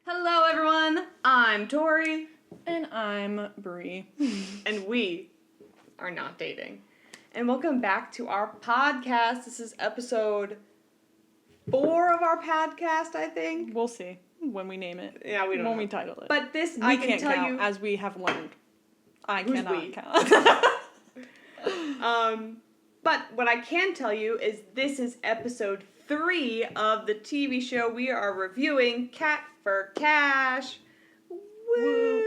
Hello everyone, I'm Tori. And I'm Bree. And we are not dating. And welcome back to our podcast. This is episode 4 of our podcast, I think. We'll see when we name it. Yeah, we don't know. When we title it. But this, we I can can't tell count, you... as we have learned. I Who's cannot we? count. But what I can tell you is this is episode 3 of the TV show we are reviewing, Cat for Cash. Woo!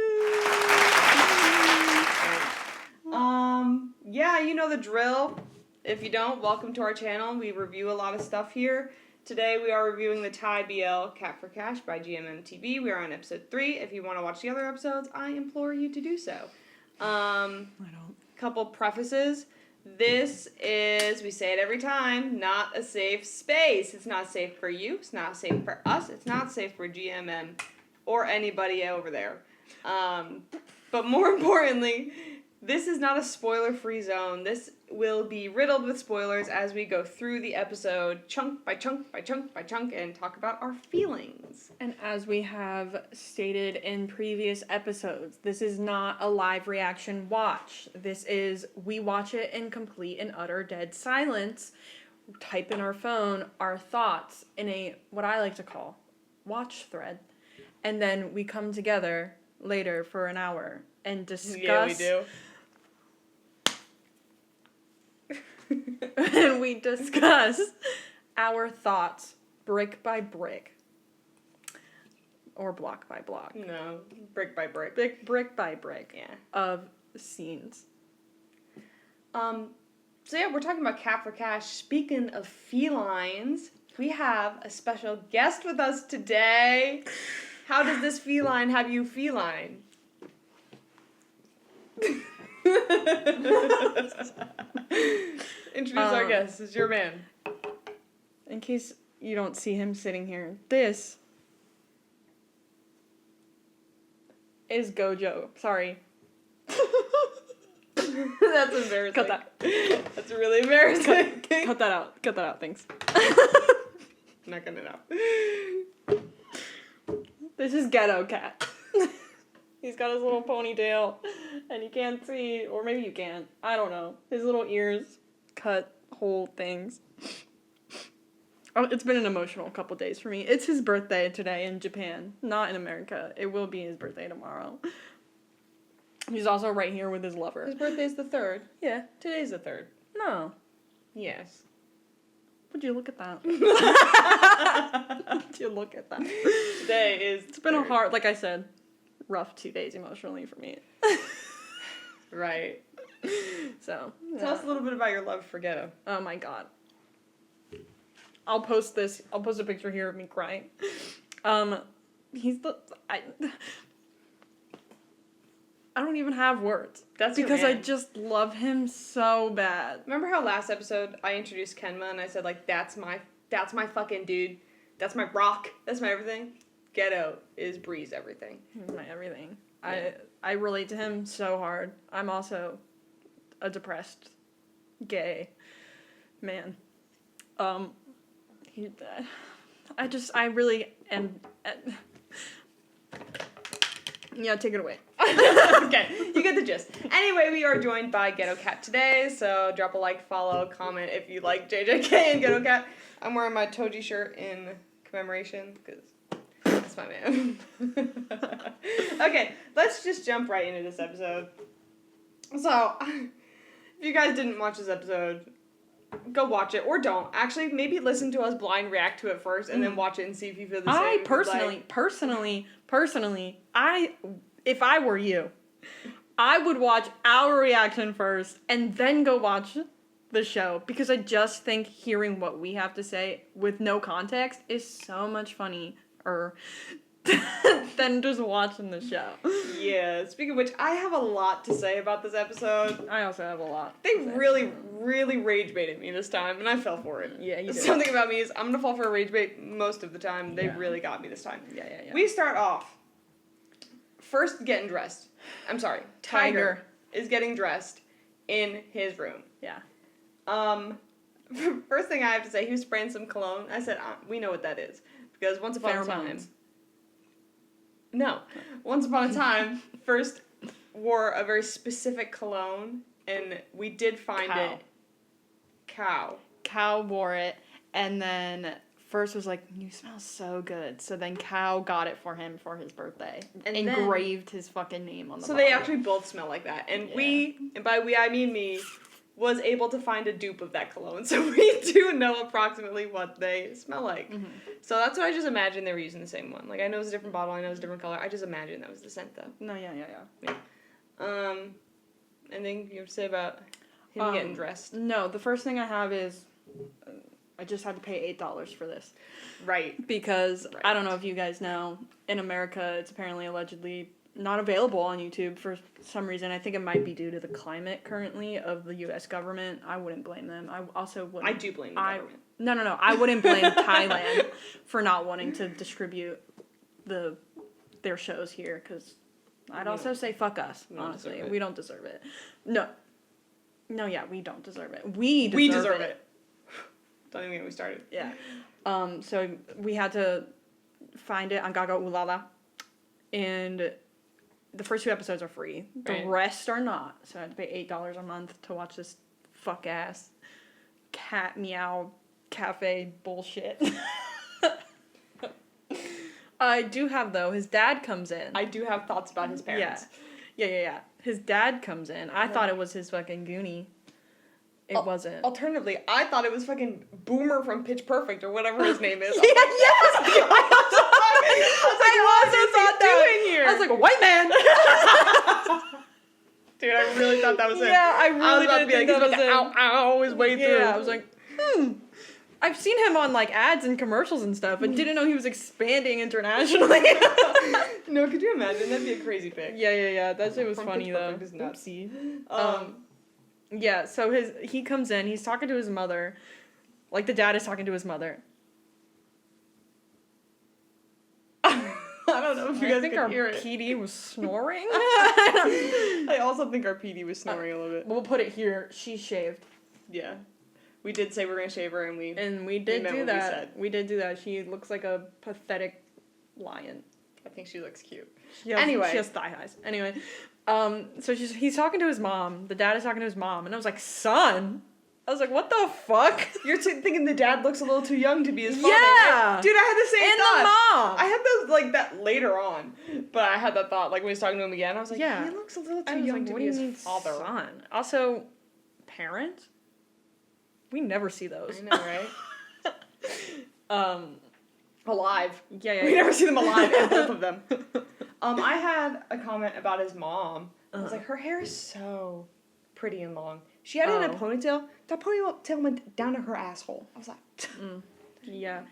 Yeah, you know the drill. If you don't, welcome to our channel. We review a lot of stuff here. Today we are reviewing the Thai BL Cat for Cash by GMM TV. We are on episode 3. If you want to watch the other episodes, I implore you to do so. I don't. Couple prefaces. This is, we say it every time, not a safe space. It's not safe for you. It's not safe for us. It's not safe for GMM or anybody over there. But more importantly, this is not a spoiler-free zone. This will be riddled with spoilers as we go through the episode chunk by chunk by chunk by chunk and talk about our feelings. And as we have stated in previous episodes, this is not a live reaction watch. This is, we watch it in complete and utter dead silence, type in our phone our thoughts in a, what I like to call, watch thread. And then we come together later for an hour and discuss. Yeah, we do. And we discuss our thoughts brick by brick. Or block by block. No, brick by brick. Brick by brick. Yeah. Of scenes. So yeah, we're talking about Cat for Cash. Speaking of felines, we have a special guest with us today. How does this feline have you feline? Introduce our guest. This is your man. In case you don't see him sitting here, this is Gojo. Sorry. That's embarrassing. Cut that. That's really embarrassing. Cut that out. Cut that out, thanks. I'm not gonna know. This is Ghetto Cat. He's got his little ponytail, and you can't see, or maybe you can. I don't know. His little ears cut hole things. Oh, it's been an emotional couple days for me. It's his birthday today in Japan, not in America. It will be his birthday tomorrow. He's also right here with his lover. His birthday's the 3rd. Yeah. Today's the 3rd. No. Yes. Would you look at that? Would you look at that? Today is... It's been a hard, like I said, rough 2 days emotionally for me. Right. So. Tell us a little bit about your love for Ghetto. Oh my god. I'll post this. I'll post a picture here of me crying. He's the... I don't even have words. That's because I just love him so bad. Remember how last episode I introduced Kenma and I said, like, that's my fucking dude. That's my rock. That's my everything. Ghetto is Bree's everything. My everything. Yeah. I relate to him so hard. I'm also a depressed gay man. I really am. Yeah, take it away. Okay, you get the gist. Anyway, we are joined by Ghetto Cat today, so drop a like, follow, comment if you like JJK and Ghetto Cat. I'm wearing my Toji shirt in commemoration, because that's my man. Okay, let's just jump right into this episode. So, if you guys didn't watch this episode, go watch it, or don't. Actually, maybe listen to us blind react to it first, and then watch it and see if you feel the same. Personally, if I were you, I would watch our reaction first, and then go watch the show, because I just think hearing what we have to say with no context is so much funnier than just watching the show. Yeah, speaking of which, I have a lot to say about this episode. I also have a lot. They really, really rage baited me this time, and I fell for it. Yeah, you did. Something about me is, I'm gonna fall for a rage bait most of the time. They really got me this time. Yeah. We start off, first getting dressed. I'm sorry, Tiger is getting dressed in his room. Yeah. First thing I have to say, he was spraying some cologne. I said, we know what that is. Because once upon a time... No. Once upon a time, first wore a very specific cologne, and we did find Cow. it. Cow. Cow wore it, and then first was like, you smell so good. So then Cow got it for him for his birthday. And engraved his fucking name on the So bottle. they actually both smell like that. And and by we I mean me, was able to find a dupe of that cologne. So we do know approximately what they smell like. Mm-hmm. So that's what I just imagined they were using the same one. Like, I know it's a different bottle, I know it's a different color. I just imagined that was the scent, though. No, yeah. Anything you have to say about him getting dressed? No, the first thing I have is I just had to pay $8 for this. Right. Because, I don't know if you guys know, in America, it's apparently allegedly not available on YouTube for some reason. I think it might be due to the climate currently of the U.S. government. I wouldn't blame them. I also wouldn't. I do blame the government. No. I wouldn't blame Thailand for not wanting to distribute their shows here, because I'd also say fuck us, honestly. We don't deserve it. No, yeah, we don't deserve it. We deserve it. Don't even get me started. Yeah. So we had to find it on Gaga Ulala, and the first 2 episodes are free. The rest are not. So I had to pay $8 a month to watch this fuck ass cat meow cafe bullshit. I do have, though, his dad comes in. I do have thoughts about his parents. Yeah. His dad comes in. I thought it was his fucking Goonie. It wasn't. Alternatively, I thought it was fucking Boomer from Pitch Perfect or whatever his name is. I also thought that. Here? I was like, a white man. Dude, I really thought that was it. Yeah, I really was about did to be think like, that was he's about to ow his way through. Yeah, I was like, I've seen him on, like, ads and commercials and stuff, but didn't know he was expanding internationally. No, could you imagine? That'd be a crazy pick. Yeah. That shit was From funny, Pitch though. Perfect is nuts. Oopsie. Yeah, so he comes in, he's talking to his mother, like the dad is talking to his mother. I don't know if you guys think can our hear it. PD was snoring. I also think our PD was snoring a little bit. We'll put it here. She shaved. Yeah. We did say we were going to shave her, and we did meant do what that. we said. We did do that. She looks like a pathetic lion. I think she looks cute. She Anyway. has thigh highs. Anyway, so he's talking to his mom. The dad is talking to his mom, and I was like, son? I was like, what the fuck? You're thinking the dad looks a little too young to be his father, Yeah! right? Dude, I had the same And thought. the mom! I had those, like, that later on. But I had that thought, like, when he was talking to him again, I was like, Yeah. he looks a little I too was young like, to what be do his you mean father. son? Also, parents? We never see those. I know, right? Alive. Yeah. We never see them alive, and both of them. I had a comment about his mom. I was like, her hair is so pretty and long. She had it in a ponytail. That ponytail went down to her asshole. I was like, Yeah.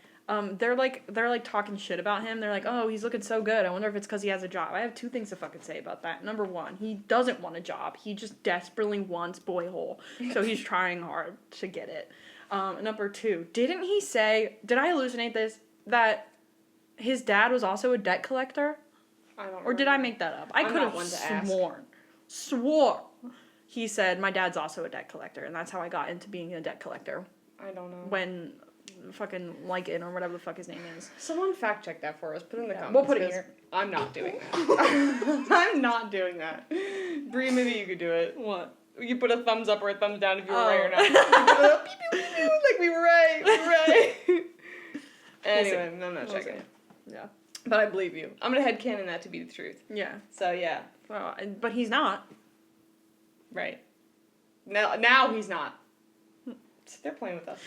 They're like talking shit about him. They're like, oh, he's looking so good. I wonder if it's because he has a job. I have 2 things to fucking say about that. Number 1, he doesn't want a job. He just desperately wants boy hole. So he's trying hard to get it. Number 2, didn't he say, did I hallucinate this, that his dad was also a debt collector? I don't know. Or did I make that up? I could have swore. He said, my dad's also a debt collector, and that's how I got into being a debt collector. I don't know. When fucking Lycan or whatever the fuck his name is. Someone fact check that for us. Put it in the comments. We'll put it here. I'm not doing that. I'm not doing that. Bree, maybe you could do it. What? You put a thumbs up or a thumbs down if you were right or not. Like we were right. We were right. Anyway, I'm not checking. Yeah. But I believe you. I'm gonna headcanon that to be the truth. Yeah. So yeah. Well, but he's not. Right. Now he's not. They're playing with us.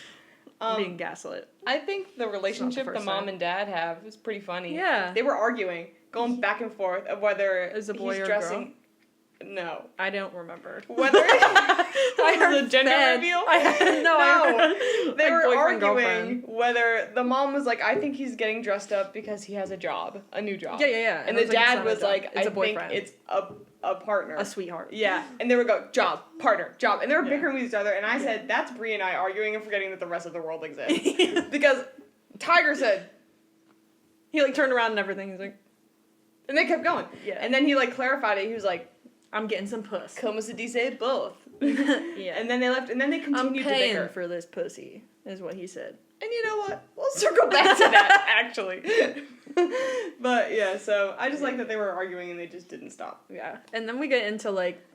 Being gaslit. I think the relationship the first mom time. and dad have is pretty funny. Yeah. They were arguing, going back and forth of whether Is a boy he's or dressing. No. I don't remember. Whether I heard the gender reveal. They were arguing whether the mom was like, I think he's getting dressed up because he has a job, a new job. Yeah. And the dad was like, it's I a boyfriend. think it's a partner. A sweetheart. Yeah. And they would go, job, partner, job. And they were bickering with each other. And I said, that's Bree and I arguing and forgetting that the rest of the world exists. Because Tiger said, he like turned around and everything. He's like, and they kept going. Yeah. And then he like clarified it. He was like, I'm getting some puss. como se dice both. Yeah. And then they left, and then they I'm continued to paying bicker. for this pussy, is what he said. And you know what? We'll circle back to that, actually. But, yeah, so I just like that they were arguing and they just didn't stop. Yeah. And then we get into, like,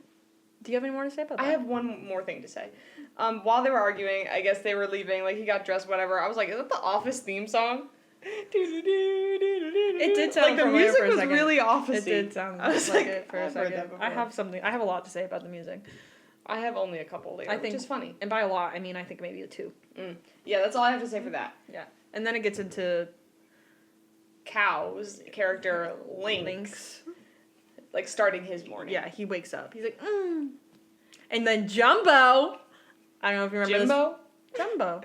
do you have any more to say about that? I have one more thing to say. While they were arguing, I guess they were leaving, like, he got dressed, whatever. I was like, is that the Office theme song? It did sound like, the familiar music for a was second. really Office-y. It did sound I was like it for a I've heard that second. before. I have a lot to say about the music. I have only a couple later, which is funny. And by a lot, I mean, I think maybe a 2. Yeah, that's all I have to say for that. Yeah. And then it gets into Cow's character, Lynx. Like, starting his morning. Yeah, he wakes up. He's like, And then Jumbo. I don't know if you remember Jimbo? this. Jumbo.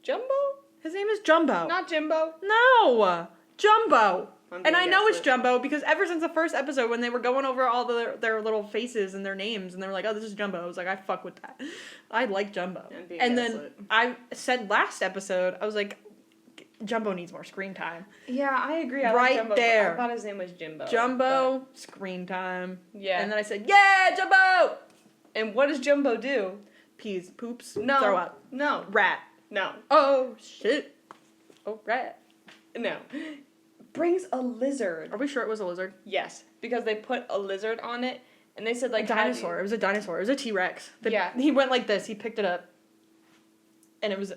Jumbo? His name is Jumbo. Not Jimbo? No! Jumbo. I'm And gonna I know guess it's it. Jumbo because ever since the first episode when they were going over all their little faces and their names and they were like, oh, this is Jumbo. I was like, I fuck with that. I like Jumbo. And then I said last episode, I was like, Jumbo needs more screen time. Yeah, I agree. I Right like Jumbo, there. I thought his name was Jimbo. Jumbo, screen time. Yeah. And then I said, yeah, Jumbo! And what does Jumbo do? Peas, poops, No. throw up. No. Rat. No. Oh, shit. Oh, rat. No. Brings a lizard. Are we sure it was a lizard? Yes, because they put a lizard on it, and they said, like, A dinosaur. It was a dinosaur. It was a T-Rex. Yeah. He went like this. He picked it up. And it was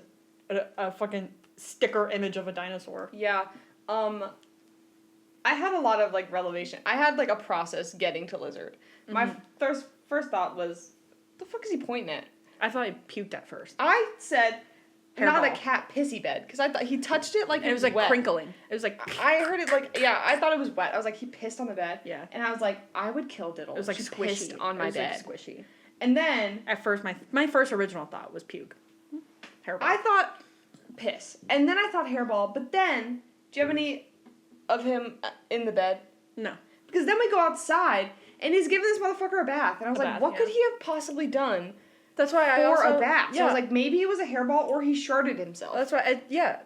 a fucking sticker image of a dinosaur. Yeah. I had a lot of, like, revelation. I had, like, a process getting to lizard. My first thought was, the fuck is he pointing at? I thought he puked at first. I said, not a Hairball. cat pissy bed, because I thought he touched it like And it was like wet. crinkling. It was like... I heard it like, yeah, I thought it was wet. I was like, he pissed on the bed. Yeah. And I was like, I would kill Diddle. It was like She squishy. pissed on my it was bed. Like squishy. And then At first, my first original thought was puke. Hairball. I thought piss. And then I thought hairball. But then, do you have any of him in the bed? No. Because then we go outside, and he's giving this motherfucker a bath. And I was A like, bath, what yeah. could he have possibly done That's why I for also... a bath? So Yeah. I was like, maybe it was a hairball, or he sharded himself. That's why...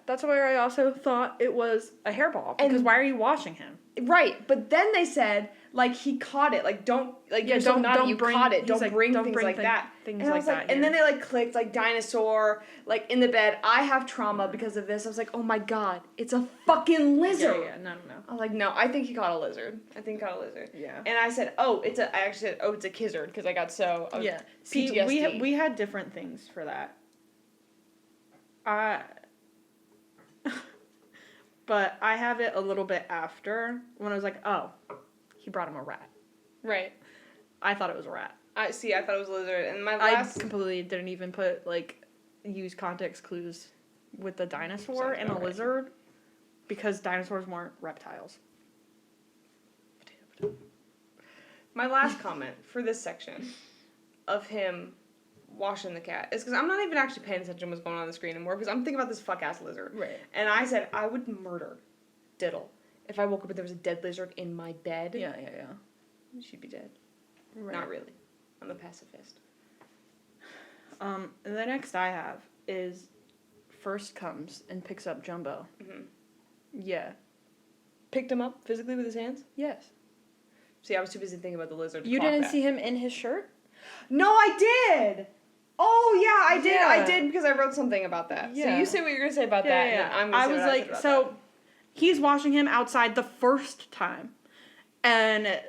That's why I also thought it was a hairball. Because And- why are you washing him? Right, but then they said, like, he caught it. Like, don't, like, Yeah, you're so don't- naughty, don't you bring- caught it. he's Don't like, bring don't things bring like that. things And I like was like, that and then here. they, like, clicked, like, dinosaur, like, in the bed. I have trauma because of this. I was like, oh my god, it's a fucking lizard. Yeah, no. I was like, no, I think he caught a lizard. I think he caught a lizard. Yeah. And I said, I actually said, it's a gizzard, because I got so, Yeah. PTSD. See, we had different things for that. But I have it a little bit after when I was like, oh, he brought him a rat. Right. I thought it was a rat. I thought it was a lizard. And my last... I completely didn't even put, like, use context clues with the dinosaur Sounds and a about right. lizard because dinosaurs weren't reptiles. My last comment for this section of him washing the cat is because I'm not even actually paying attention to what's going on the screen anymore because I'm thinking about this fuck-ass lizard. Right. And I said I would murder Diddle if I woke up and there was a dead lizard in my bed. Yeah. She'd be dead. Right. Not really. I'm a pacifist. And the next I have is first comes and picks up Jumbo. Mm-hmm. Yeah. Picked him up physically with his hands? Yes. See, I was too busy thinking about the lizard. to You clock didn't that. see him in his shirt? No, I did! Oh, yeah, I did. Yeah. I did because I wrote something about that. Yeah. So you say what you're going to say about that, and then I'm going to I say was what I like, said about so that. he's washing him outside the first time, and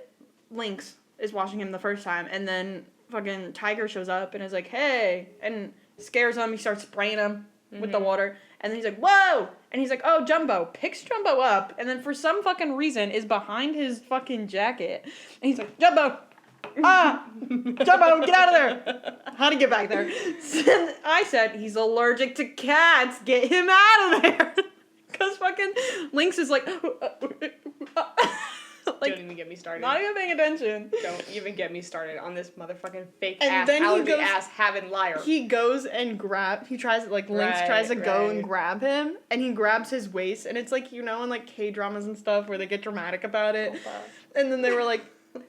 Lynx is washing him the first time, and then fucking Tiger shows up and is like, hey, and scares him. He starts spraying him with the water, and then he's like, whoa, and he's like, oh, Jumbo, picks Jumbo up, and then for some fucking reason is behind his fucking jacket, and he's like, Jumbo. Jumbo, get out of there! How'd he get back there? I said, he's allergic to cats. Get him out of there! Because fucking Lynx is like... Don't even get me started. Not even paying attention. Don't even get me started on this motherfucking fake And ass, then he allergy goes- ass having liar. He goes and Lynx tries to go and grab him, and he grabs his waist, and it's like, you know, in like K-dramas and stuff where they get dramatic about it. And then they were like,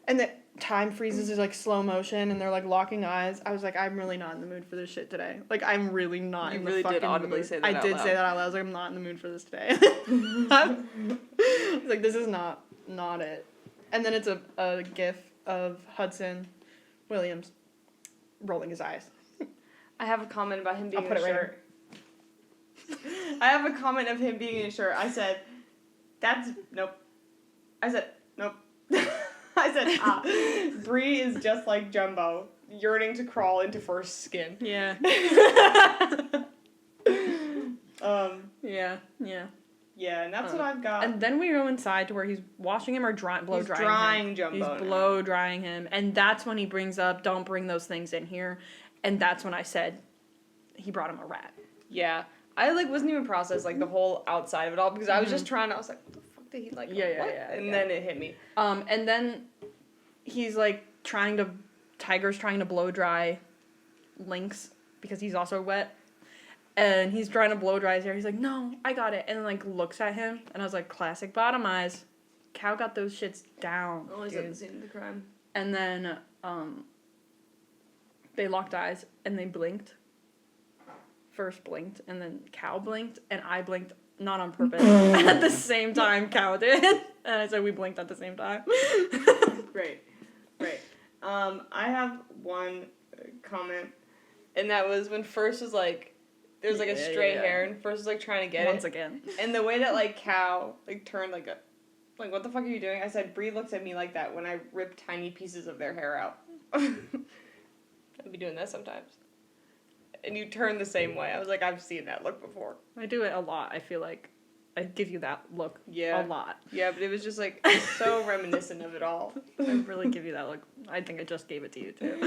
and the time freezes is like slow motion, and they're like locking eyes. I was like, I'm really not in the mood for this shit today. Like, I'm really not You in really the did fucking audibly mood. say that I out did loud. say that out loud. I was like, I'm not in the mood for this today. I was like, this is not it. And then it's a gif of Hudson Williams rolling his eyes. I have a comment about him being I'll in put a it right shirt. I have a comment of him being in a shirt. I said, nope. I said, nope. I said, Bree is just like Jumbo, yearning to crawl into first skin. Yeah. Yeah. Yeah, and that's what I've got. And then we go inside to where he's washing him or blow He's drying drying him. Jumbo He's now. blow drying him. And that's when he brings up, don't bring those things in here. And that's when I said, he brought him a rat. Yeah. I, wasn't even process, the whole outside of it all, because I was just trying to, I was like, what the fuck did he, what? And then it hit me. And then he's, Tiger's trying to blow dry Lynx, because he's also wet. And he's trying to blow dry his hair. He's like, no, I got it. And looks at him. And I was like, classic bottom eyes. Cow got those shits down. Always at the scene of the crime. And then, they locked eyes and they blinked. First blinked, and then Cow blinked, and I blinked, not on purpose, at the same time Cow did. And I said we blinked at the same time. Great. I have one comment, and that was when First was there's a stray hair, and First was trying to get Once it. again. And the way that Cow turned what the fuck are you doing? I said Bree looks at me like that when I rip tiny pieces of their hair out. I'd be doing that sometimes. And you turn the same way. I was like, I've seen that look before. I do it a lot. I feel like I give you that look a lot. Yeah, but it was just so reminiscent of it all. I really give you that look. I think I just gave it to you too.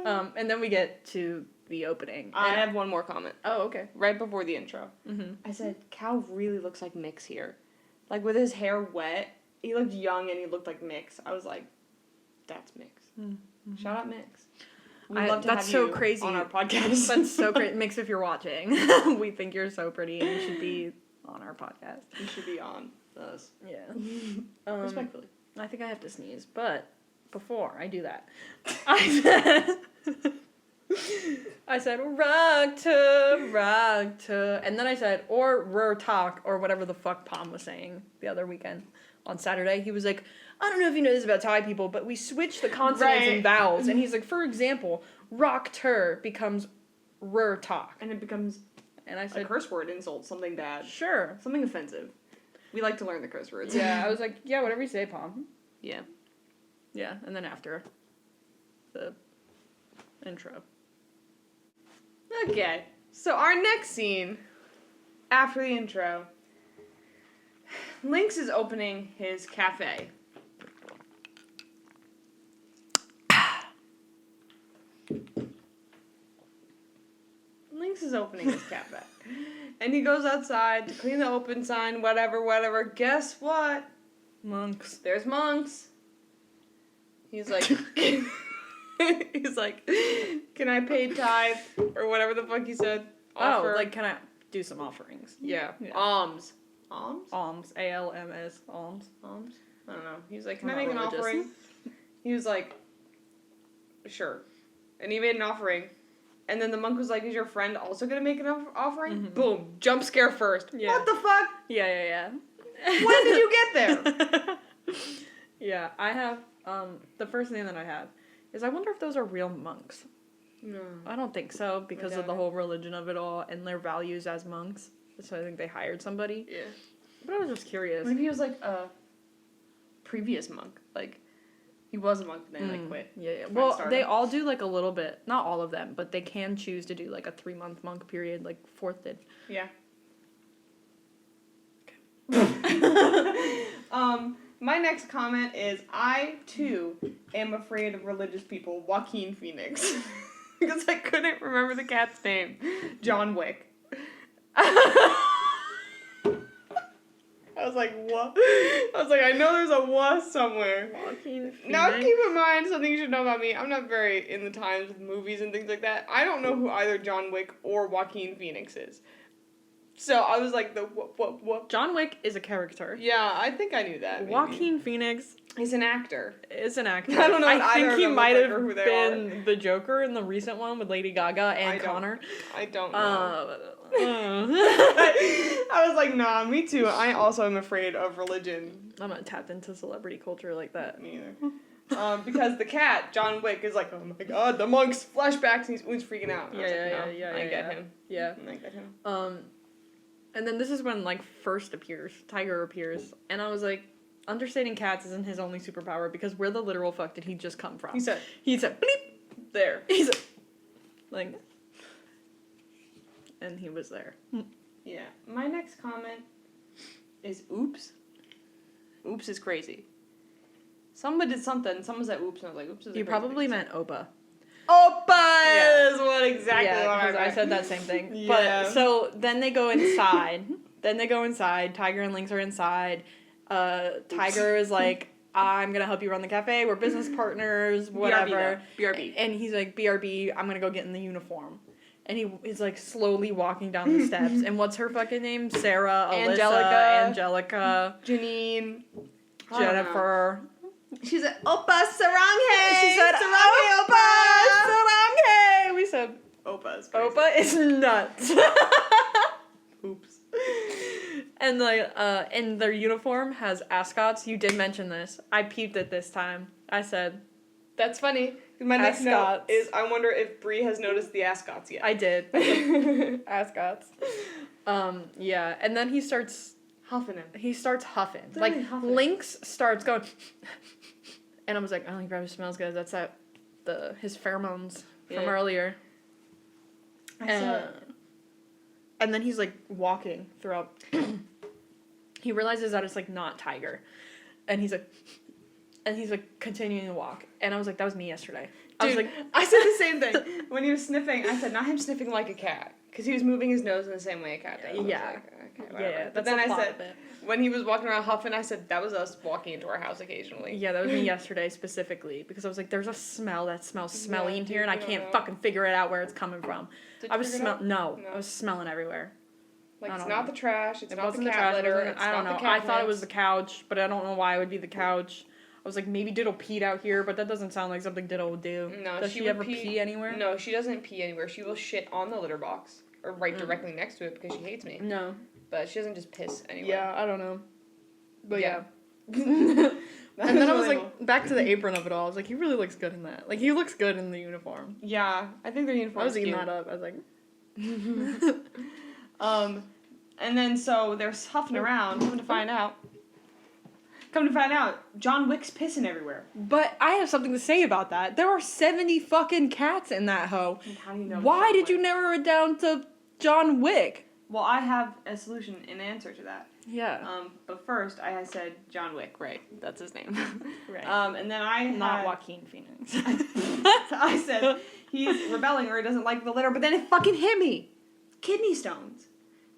And then we get to the opening. I have one more comment. Oh, okay. Right before the intro. Mm-hmm. I said, Cow really looks like Mix here. With his hair wet, he looked young and he looked like Mix. I was like, that's Mix. Mm-hmm. Shout out Mix. We'd love to that's have so you crazy on our podcast. That's so crazy. Mix, if you're watching, we think you're so pretty and you should be on our podcast. You should be on us. Yeah. Respectfully. I think I have to sneeze, but before I do that, I said rock to, and then I said or talk or whatever the fuck Palm was saying the other weekend on Saturday. He was like, I don't know if you know this about Thai people, but we switch the consonants and vowels. And he's like, for example, rock-ter becomes talk. And it becomes and I said, a curse word, insult, something bad. Sure. Something offensive. We like to learn the curse words. Yeah, I was like, yeah, whatever you say, Palm. Yeah. Yeah, and then after the intro. Okay. So our next scene, after the intro, Lynx is opening his cafe. Lynx is opening his cafe. And he goes outside to clean the open sign, whatever. Guess what? Monks. There's monks. He's like, can I pay tithe? Or whatever the fuck he said. Offer. Oh, can I do some offerings? Yeah. Yeah. Alms. Alms? Alms. ALMS. Alms. Alms? I don't know. He was like, can I'm I not make an religious. offering? He was like, sure. And he made an offering. And then the monk was like, is your friend also going to make an offering? Mm-hmm. Boom. Jump scare first. Yeah. What the fuck? Yeah. When did you get there? Yeah, I have, the first thing that I have is I wonder if those are real monks. No. I don't think so because of the doubt it. whole religion of it all and their values as monks. So I think they hired somebody. Yeah. But I was just curious. What if he was like a previous monk? He was a monk, then quit. Yeah. Friend Well, started. they all do a little bit. Not all of them, but they can choose to do a 3-month monk period, Fourth did. Yeah. My next comment is, I, too, am afraid of religious people. Joaquin Phoenix. Because I couldn't remember the cat's name. John Wick. I was like, what? I was like, I know there's a what somewhere. Joaquin Phoenix. Now, keep in mind something you should know about me. I'm not very in the times with movies and things like that. I don't know who either John Wick or Joaquin Phoenix is. So I was like, what? John Wick is a character. Yeah, I think I knew that. Maybe. Joaquin Phoenix He's an actor. is an actor. I don't know if I either think of he them might look have like who they been the Joker in the recent one with Lady Gaga and Connor. I don't know. I'm I was like, nah, me too. I also am afraid of religion. not tapped into celebrity culture like that. Me either. Because the cat, John Wick, is like, oh my god, the monk's flashbacks, and he's freaking out. And I get him. Yeah. I get him. And then this is when, like, Tiger appears, and I was like, understanding cats isn't his only superpower, because where the literal fuck did he just come from? He said, bleep, there. He said, like, and he was there. Yeah. My next comment is oops. Oops is crazy. Someone did something, someone said oops, and I was like, oops is You probably meant Opa. Opa is what exactly what I meant. I said that same thing. Yeah. But, so, then they go inside. Tiger and Lynx are inside. Tiger is like, I'm gonna help you run the cafe, we're business partners, whatever. BRB. And he's like, BRB, I'm gonna go get in the uniform. And he's like slowly walking down the steps. And what's her fucking name? Sarah, Alyssa, Angelica, Janine, Jennifer. She said, Opa Saranghe! She said, Saranghe, Opa! Saranghe! We said, Opa is crazy. Opa is nuts. Oops. And and their uniform has ascots. You did mention this. I peeped it this time. I said, that's funny. My next note is, I wonder if Bree has noticed the ascots yet. I did. Ascots. Yeah. And then he starts huffing. Like, Lynx starts going, and I was like, oh, he probably smells good. That's his pheromones from earlier. And then he's, like, walking throughout. He realizes that it's, like, not Tiger. And he's like, continuing to walk. And I was like, that was me yesterday. Dude, I said the same thing. When he was sniffing, I said, not him sniffing like a cat. Because he was moving his nose in the same way a cat does. Yeah. Like, okay, yeah. But then I said, when he was walking around huffing, I said, that was us walking into our house occasionally. Yeah, that was me yesterday specifically. Because I was like, there's a smell that smells smelly in here, and I can't fucking figure it out where it's coming from. I was I was smelling everywhere. Like, it's not the trash, it's not the cat trash, litter, I don't know. I thought it was the couch, but I don't know why it would be the couch. I was like, maybe Diddle peed out here, but that doesn't sound like something Diddle would do. No, Does she ever pee anywhere? No, she doesn't pee anywhere. She will shit on the litter box, or directly next to it because she hates me. No. But she doesn't just piss anywhere. Yeah, I don't know. But yeah. And then I was like, back to the apron of it all. I was like, he really looks good in that. Like, he looks good in the uniform. Yeah, I think their uniform. I was eating that up. I was like, and then so they're huffing around. Come to find out, John Wick's pissing everywhere. But I have something to say about that. There are 70 fucking cats in that hoe. How do you know? Why did you narrow it down to John Wick? Well, I have a solution in answer to that. Yeah. But first, I had said John Wick, right? That's his name. Right. And then I not Joaquin Phoenix. I said he's rebelling or he doesn't like the litter, but then it fucking hit me. Kidney stones.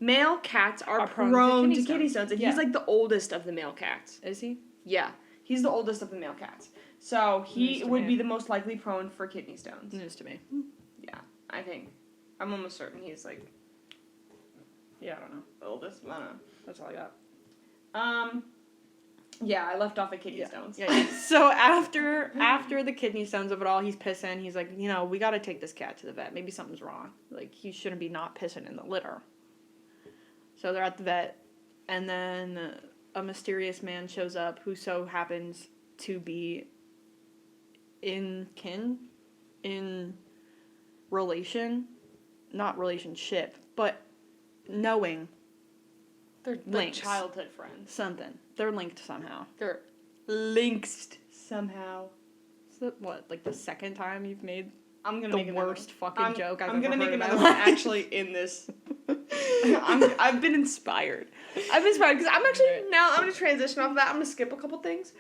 Male cats are prone to kidney stones, and he's like the oldest of the male cats. Is he? Yeah, he's the oldest of the male cats. So he would be the most likely prone for kidney stones. News to me. Yeah, I think. I'm almost certain he's like. Yeah, I don't know. The oldest. I don't know. That's all I got. Yeah, I left off at kidney stones. Yeah. So after the kidney stones of it all, he's pissing. He's like, we got to take this cat to the vet. Maybe something's wrong. Like, he shouldn't be not pissing in the litter. So they're at the vet, and then a mysterious man shows up who so happens to be in not relationship, but knowing. They're like childhood friends. Something. They're linked somehow. They're linked somehow. Is that like the second time you've made I'm gonna the make worst fucking joke I've ever heard? I'm gonna make another one actually in this. I've been inspired. Because I'm actually now I'm gonna transition off of that. I'm gonna skip a couple things,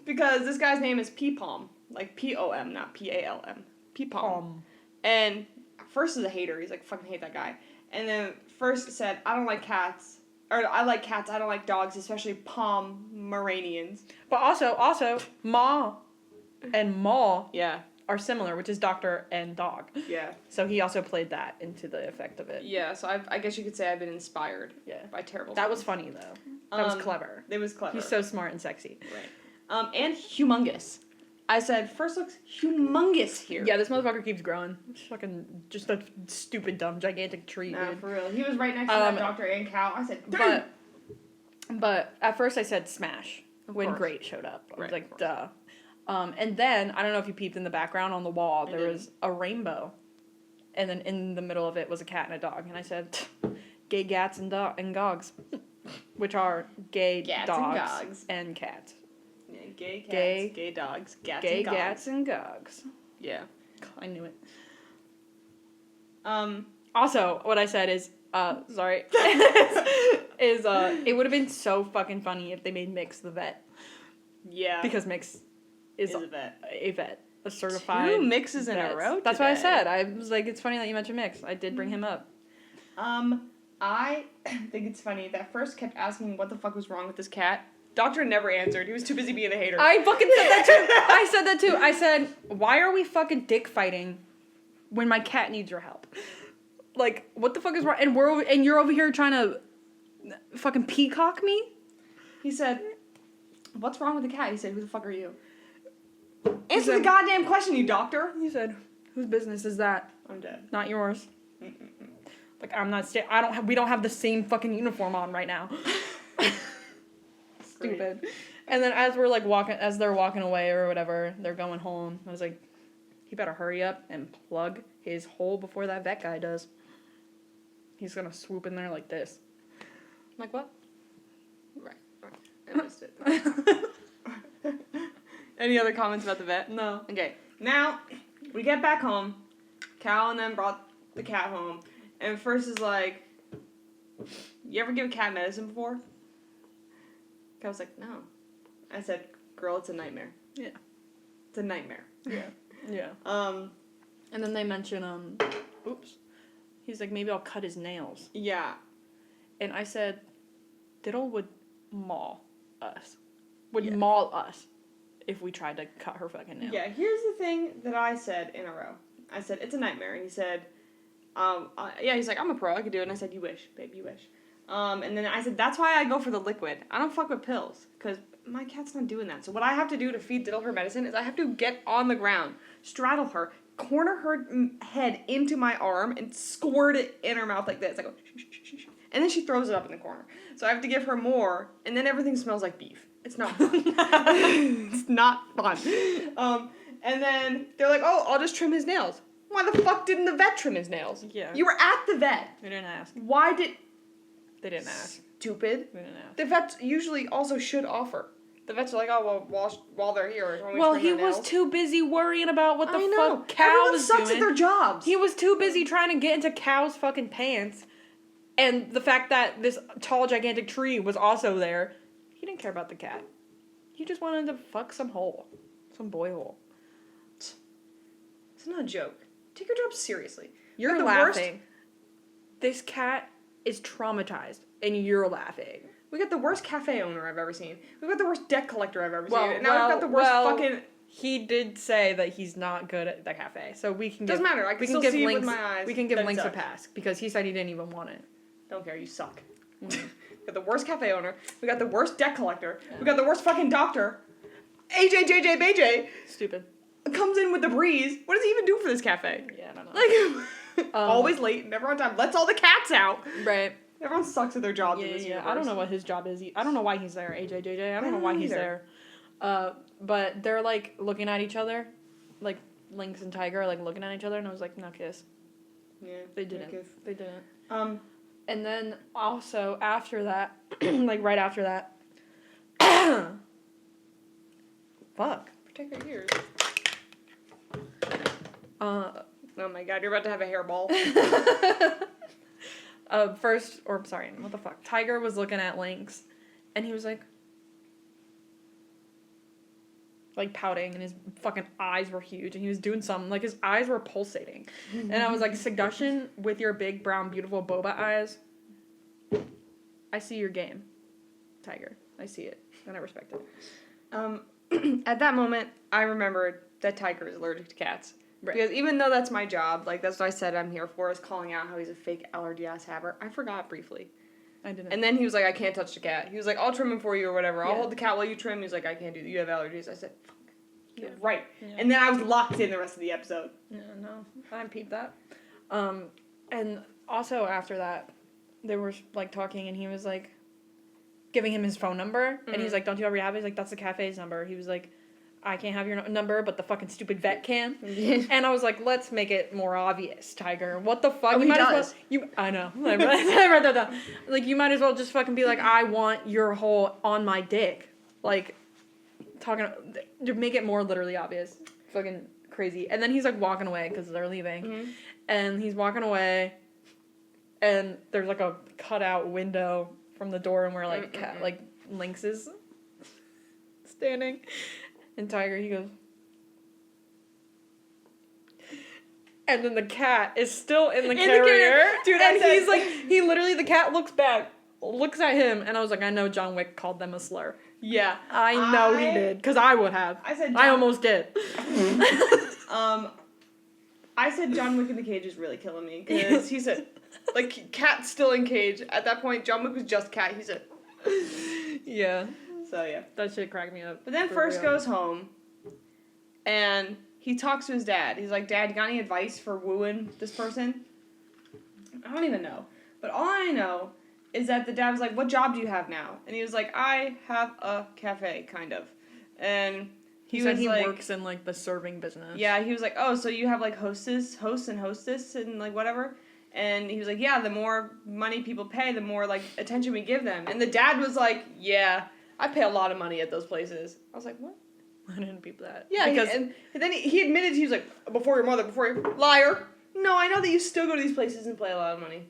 because this guy's name is P-Palm, like P-O-M, not P-A-L-M. P-Palm. And first is a hater. He's like, fucking hate that guy. And then first said, I don't like cats. Or I like cats, I don't like dogs, especially Pomeranians. But also, Ma and Ma are similar, which is doctor and dog. Yeah. So he also played that into the effect of it. Yeah, so I guess you could say I've been inspired by terrible That was funny, though. That was clever. It was clever. He's so smart and sexy. Right. And humongous. I said, first looks humongous here. Yeah, this motherfucker keeps growing. Just a stupid, dumb, gigantic tree, dude. For real. He was right next to that doctor and cow. I said, damn! But at first I said smash. when course. Great showed up. I was Right, like, of duh. And then, I don't know if you peeped in the background on the wall, there was a rainbow. And then in the middle of it was a cat and a dog. And I said, gay gats and gogs. Which are gay Gats dogs and gogs. and cats. Yeah, gay cats, Gay- gay dogs, gats Gay and gogs. gats and gogs. Yeah. I knew it. Um, Also, what I said is, sorry, it would have been so fucking funny if they made Mix the vet. yeah. Because Mix is a vet. a vet. A certified 2 mixes in a vet. row That's what I today. said. I was like, it's funny that you mentioned Mix. I did bring him up. I think it's funny that first kept asking what the fuck was wrong with this cat. Doctor never answered. He was too busy being a hater. I fucking said that too. I said that too. I said, why are we fucking dick fighting when my cat needs your help? Like, what the fuck is wrong? And you're over here trying to fucking peacock me? He said, what's wrong with the cat? He said, who the fuck are you? Answer the goddamn question, you doctor. He said, whose business is that? I'm dead. Not yours. Mm-mm-mm. Like, I'm not we don't have the same fucking uniform on right now. Stupid. And then as they're walking away or whatever, they're going home. I was like, he better hurry up and plug his hole before that vet guy does. He's gonna swoop in there like this. I'm like, what? Right. I missed it. Any other comments about the vet? No. Okay. Now, we get back home. Cal and them brought the cat home. And first is like, you ever give a cat medicine before? Cal was like, no. I said, girl, it's a nightmare. Yeah. It's a nightmare. Yeah. Yeah. And then they mention, oops. He's like, maybe I'll cut his nails. Yeah. And I said, Diddle would maul us. Would Yeah. maul us if we tried to cut her fucking nails. Yeah, here's the thing that I said in a row. I said, it's a nightmare. And he said, yeah, he's like, I'm a pro. I could do it. And I said, you wish, babe, you wish. And then I said, that's why I go for the liquid. I don't fuck with pills. Because my cat's not doing that. So what I have to do to feed Diddle her medicine is I have to get on the ground, straddle her, corner her head into my arm, and squirt it in her mouth like this. I go, shh, shh, shh, shh. And then she throws it up in the corner. So I have to give her more, and then everything smells like beef. It's not fun. It's not fun. And then they're like, oh, I'll just trim his nails. Why the fuck didn't the vet trim his nails? Yeah. You were at the vet. They didn't ask. Why did... They didn't ask. Stupid. They didn't ask. The vets usually also should offer. The vets are like, oh, well, while they're here. When we Well, trim he their was nails. too busy worrying about what the I know. fuck Cow Everyone was sucks doing. at their jobs. He was too busy trying to get into Cow's fucking pants. And the fact that this tall, gigantic tree was also there. He didn't care about the cat. He just wanted to fuck some hole. Some boy hole. It's not a joke. Take your job seriously. You're the laughing. This cat is traumatized. And you're laughing. We got the worst cafe owner I've ever seen. We got the worst debt collector I've ever Well, seen. And now we've got the worst fucking... He did say that he's not good at the cafe, so we can. Doesn't matter. I can still give see it Lynx, with my eyes. We can give that it Lynx a sucks. pass because he said he didn't even want it. Don't care. You suck. Mm-hmm. We got the worst cafe owner. We got the worst debt collector. Yeah. We got the worst fucking doctor. AJ, JJ, BJ. Stupid. Comes in with the breeze. What does he even do for this cafe? Yeah, I don't know. Like, always late, never on time. Lets all the cats out. Right. Everyone sucks at their jobs in this universe. I don't know what his job is. I don't know why he's there, AJ, JJ. I don't know why he's there. But they're, like, looking at each other. Like, Lynx and Tiger are, like, looking at each other. And I was like, no kiss. Yeah. They didn't. No kiss. They didn't. And then, also, after that, like, right after that. Fuck. Protect your ears. Oh my god, you're about to have a hairball. What the fuck? Tiger was looking at Lynx, and he was like pouting, and his fucking eyes were huge, and he was doing something, like his eyes were pulsating. And I was like, seduction with your big, brown, beautiful boba eyes. I see your game, Tiger. I see it, and I respect it. At that moment, I remembered that Tiger is allergic to cats. Right. Because even though that's my job, like, that's what I said I'm here for, is calling out how he's a fake allergy-ass haver. I forgot briefly. I didn't. And then he was like, I can't touch the cat. He was like, I'll trim him for you or whatever. I'll hold the cat while you trim. He's like, I can't do that. You have allergies. I said, fuck. You're right. Yeah. And then I was locked in the rest of the episode. Yeah, no. I peeped that. And also after that, they were, like, talking, and he was like, giving him his phone number, and he's like, don't you already have it? He's like, that's the cafe's number. He was like, I can't have your number, but the fucking stupid vet can. And I was like, let's make it more obvious, Tiger. What the fuck? Oh, he does. I know. I read that down. Like, you might as well just fucking be like, I want your whole on my dick. Like, to make it more literally obvious. Fucking crazy. And then he's like walking away because they're leaving. And he's walking away, and there's like a cutout window from the door, and where like Lynx is standing. And Tiger, he goes, and then the cat is still in the carrier. Dude, and he's like, the cat looks back, looks at him, and I was like, I know John Wick called them a slur. Yeah. I know he did, because I would have. I almost did. I said John Wick in the cage is really killing me, because he said, like, cat's still in cage. At that point, John Wick was just cat. He said, yeah. So, yeah. That shit cracked me up. But then first goes home, and he talks to his dad. He's like, Dad, you got any advice for wooing this person? I don't even know. But all I know is that the dad was like, what job do you have now? And he was like, I have a cafe, kind of. And he said he works in, like, the serving business. Yeah, he was like, oh, so you have, like, hosts and hostess and, like, whatever? And he was like, yeah, the more money people pay, the more, like, attention we give them. And the dad was like, yeah, I pay a lot of money at those places. I was like, what? I didn't peep that. Yeah, because and then he admitted, he was like, before your mother, liar. No, I know that you still go to these places and pay a lot of money.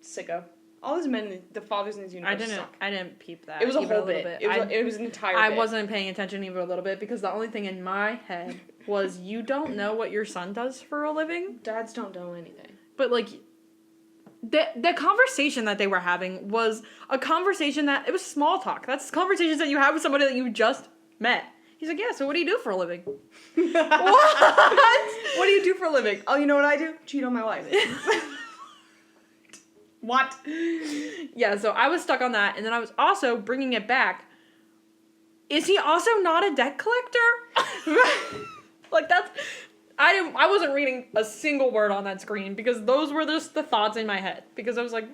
Sicko. All these men, the fathers in this universe suck. I didn't peep that. It was a whole bit. It was an entire bit. I wasn't paying attention even a little bit, because the only thing in my head was, you don't know what your son does for a living? Dads don't know anything. But, like, the conversation that they were having was a conversation that, it was small talk. That's conversations that you have with somebody that you just met. He's like, yeah, so what do you do for a living? What? What do you do for a living? Oh, you know what I do? Cheat on my wife. What? Yeah, so I was stuck on that, and then I was also bringing it back. Is he also not a debt collector? Like, that's... I wasn't reading a single word on that screen, because those were just the thoughts in my head. Because I was like,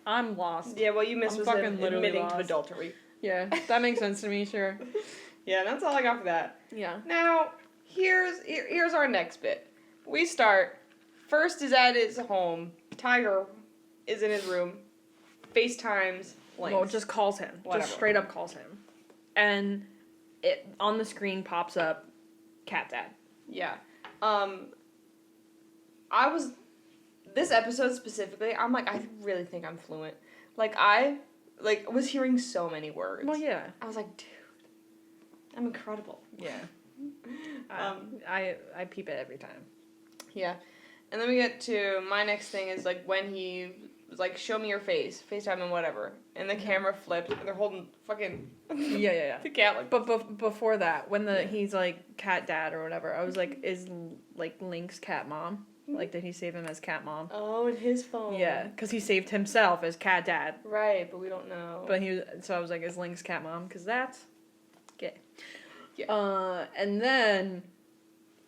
I'm lost. Yeah, what you missed was him admitting to adultery. Yeah, that makes sense to me, sure. Yeah, that's all I got for that. Yeah. Now, here's our next bit. We start, first is at his home. Tiger is in his room. FaceTimes Lynx. Well, just calls him. Whatever. Just straight up calls him. And it on the screen pops up Cat Dad. Yeah. This episode specifically, I'm like, I really think I'm fluent. Like, I was hearing so many words. Well, yeah. I was like, dude, I'm incredible. Yeah. I peep it every time. Yeah. And then we get to, my next thing is, like, when he was like, show me your face, FaceTime and whatever. And the camera flipped, and they're holding fucking... Yeah. The cat, like... But before that, when he's, like, Cat Dad or whatever, I was like, is, like, Lynx Cat Mom? Like, did he save him as Cat Mom? Oh, in his phone. Yeah, because he saved himself as Cat Dad. Right, but we don't know. But so I was like, is Lynx Cat Mom? Because that's gay. Yeah. And then,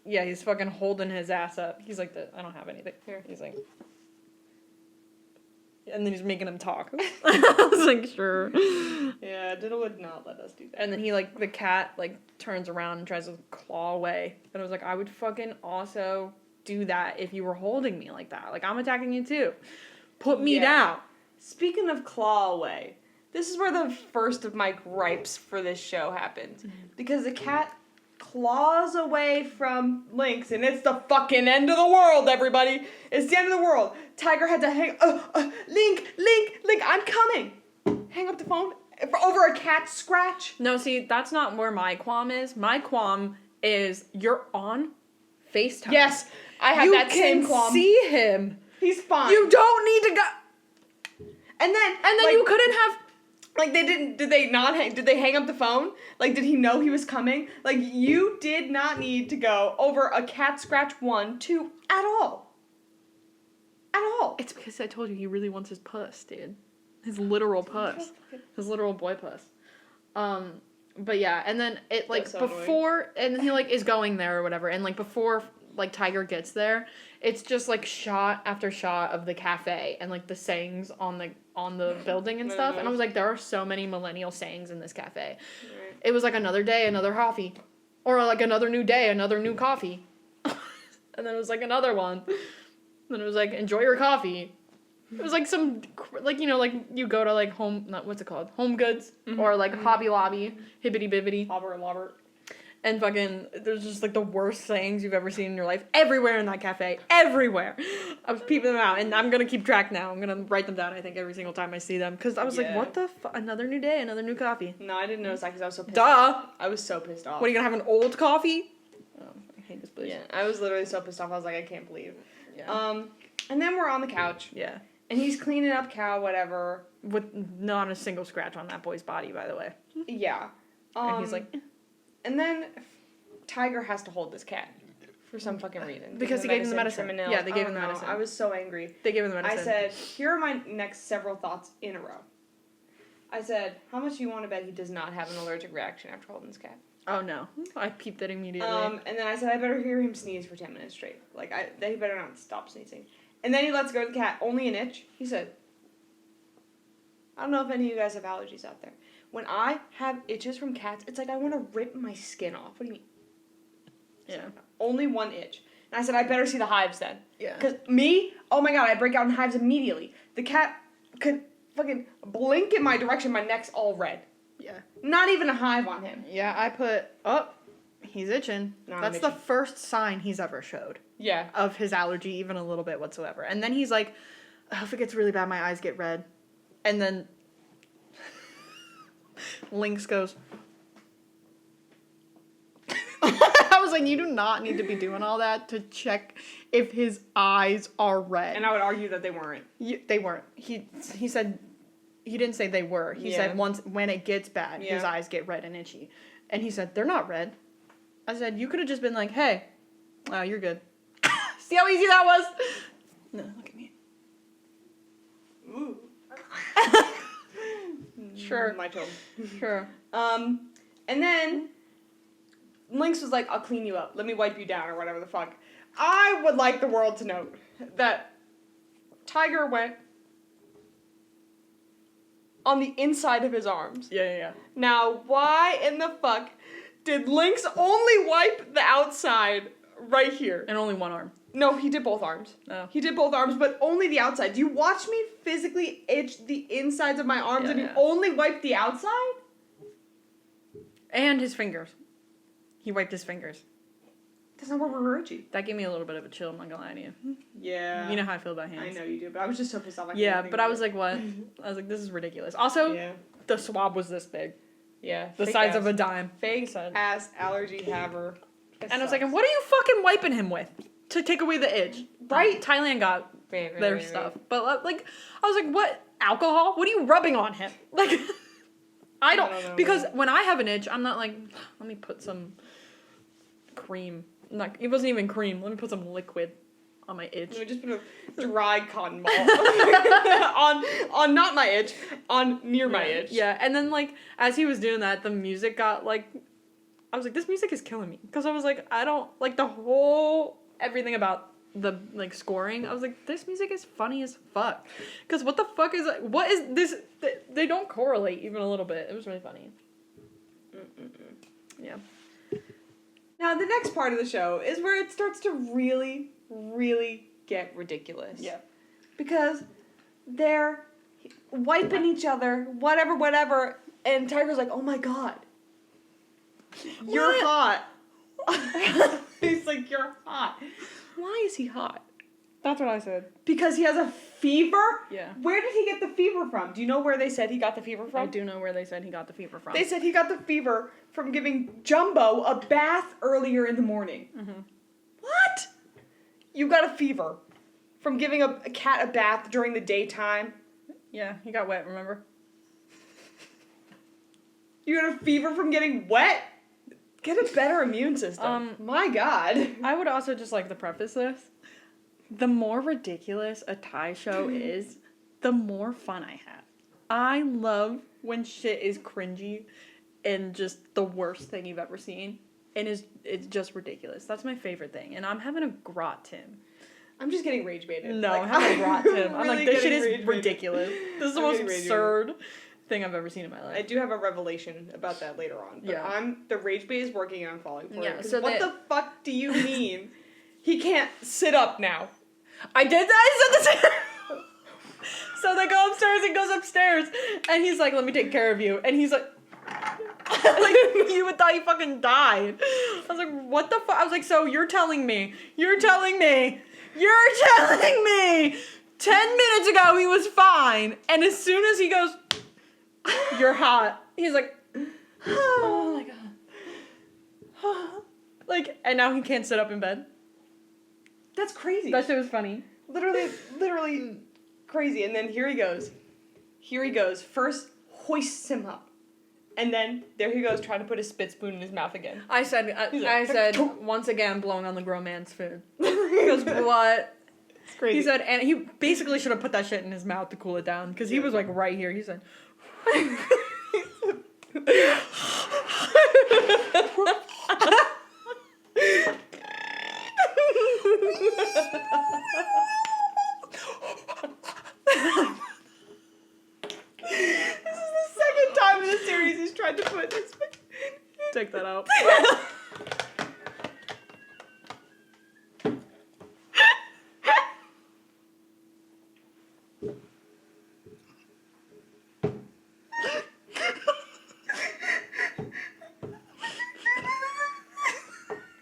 yeah, he's fucking holding his ass up. He's like, I don't have anything. Here. He's like... And then he's making him talk. I was like, sure. Yeah, Diddle would not let us do that. And then the cat, turns around and tries to claw away. And I was like, I would fucking also do that if you were holding me like that. Like, I'm attacking you too. Put me down. Speaking of claw away, this is where the first of my gripes for this show happened. Mm-hmm. Because the cat claws away from Lynx, and it's the fucking end of the world, everybody. It's the end of the world. Tiger had to hang... Link, I'm coming. Hang up the phone over a cat scratch. No, see, that's not where my qualm is. My qualm is you're on FaceTime. Yes, I have that same qualm. You can see him. He's fine. You don't need to go... And then you couldn't have... Like, did they hang up the phone? Like, did he know he was coming? Like, you did not need to go over a cat scratch 1, 2, at all. At all. It's because I told you he really wants his puss, dude. His literal puss. His literal boy puss. But yeah, and then it, That's so before, annoying. and then he, is going there or whatever, and, before like Tiger gets there, it's just like shot after shot of the cafe and like the sayings on the building and stuff. And I was like, there are so many millennial sayings in this cafe. Right. It was like another day, another coffee, or like another new day, another new coffee. And then it was like another one. Then it was like, enjoy your coffee. It was like some, like, you know, like you go to like what's it called? Home Goods or like Hobby Lobby, Hibbity Bibbity. Hobber and Lobber. And fucking, there's just like the worst sayings you've ever seen in your life. Everywhere in that cafe. Everywhere. I was peeping them out and I'm going to keep track now. I'm going to write them down, I think, every single time I see them. Because I was like, what the fuck? Another new day, another new coffee. No, I didn't notice that because I was so pissed Duh. off. I was so pissed off. What, are you going to have an old coffee? Oh, I hate this place. Yeah, I was literally so pissed off. I was like, I can't believe. Yeah. And then we're on the couch. Yeah. And he's cleaning up cow, whatever. With not a single scratch on that boy's body, by the way. Yeah. And he's like... And then Tiger has to hold this cat for some fucking reason. Because he gave him the medicine. Yeah, they gave him the medicine. I was so angry. They gave him the medicine. I said, here are my next several thoughts in a row. I said, how much do you want to bet he does not have an allergic reaction after holding this cat? Oh, no. I peeped it immediately. And then I said, I better hear him sneeze for 10 minutes straight. Like, he better not stop sneezing. And then he lets go of the cat, only an itch. He said, I don't know if any of you guys have allergies out there. When I have itches from cats, it's like I want to rip my skin off. What do you mean? Yeah. Only one itch. And I said, I better see the hives then. Yeah. Because me, oh my god, I break out in hives immediately. The cat could fucking blink in my direction, my neck's all red. Yeah. Not even a hive on him. Yeah, I put, he's itching. No, That's the first sign he's ever showed. Yeah. Of his allergy, even a little bit whatsoever. And then he's like, oh, if it gets really bad, my eyes get red. And then Lynx goes, I was like, you do not need to be doing all that to check if his eyes are red. And I would argue that they weren't. They weren't. He said, he didn't say they were. He said when it gets bad, his eyes get red and itchy. And he said, they're not red. I said, you could have just been like, hey, you're good. See how easy that was? No, look at me. Ooh. Sure. My toe. Sure. And then Lynx was like, I'll clean you up. Let me wipe you down or whatever the fuck. I would like the world to know that Tiger went on the inside of his arms. Yeah. Now, why in the fuck did Lynx only wipe the outside right here? And only one arm. No, he did both arms. Oh. He did both arms, but only the outside. Do you watch me physically itch the insides of my arms and you only wipe the outside? And his fingers. He wiped his fingers. That's not where we're itchy. That gave me a little bit of a chill, I'm not gonna lie to you. Yeah. You know how I feel about hands. I know you do, but I was just so pissed off. But I was like, what? I was like, this is ridiculous. Also, the swab was this big. Yeah. The size of a dime. Fake ass allergy haver. And I was like, and what are you fucking wiping him with? To take away the itch. Right? Thailand got their stuff. But, like, I was like, what? Alcohol? What are you rubbing on him? Like, I don't know. Because when I have an itch, I'm not like, let me put some cream. It wasn't even cream. Let me put some liquid on my itch. Let me just put a dry cotton ball on not my itch, on near my itch. Yeah, and then, like, as he was doing that, the music got, like, I was like, this music is killing me. Because I was like, I don't, like, everything about the, like, scoring, I was like, this music is funny as fuck. Because what the fuck is, what is this, they don't correlate even a little bit. It was really funny. Yeah. Now, the next part of the show is where it starts to really, really get ridiculous. Yeah. Because they're wiping each other, whatever, and Tiger's like, oh my god. You're hot. He's like, you're hot. Why is he hot? That's what I said. Because he has a fever? Yeah. Where did he get the fever from? Do you know where they said he got the fever from? I do know where they said he got the fever from. They said he got the fever from giving Jumbo a bath earlier in the morning. Mm-hmm. What? You got a fever from giving a cat a bath during the daytime? Yeah, he got wet, remember? You got a fever from getting wet? Get a better immune system. My God. I would also just like to preface this. The more ridiculous a Thai show is, the more fun I have. I love when shit is cringy and just the worst thing you've ever seen. and it's just ridiculous. That's my favorite thing. And I'm having a grot Tim. I'm just getting rage baited. No, like, I'm having a grot Tim. I'm really like, this shit getting is rage ridiculous. This is the I'm most getting rage absurd thing I've ever seen in my life. I do have a revelation about that later on. But Yeah. the rage bait is working and I'm falling for Yeah, it. so what the fuck do you mean? He can't sit up now. I did that. I said this. So they go upstairs. He goes upstairs, and he's like, "Let me take care of you." And he's like, "Like you would thought you fucking died." I was like, "What the fuck?" I was like, "So you're telling me 10 minutes ago he was fine, and as soon as he goes, you're hot." He's like, "Oh my god." Like, and now he can't sit up in bed. That's crazy. That shit was funny. Literally crazy. And then here he goes. First hoists him up. And then there he goes trying to put his spit spoon in his mouth again. I said, once again, blowing on the grown man's food. He goes, what? It's crazy. He said, and he basically should have put that shit in his mouth to cool it down, because he was like right here. He said, This is the second time in the series he's tried to put his... take that out.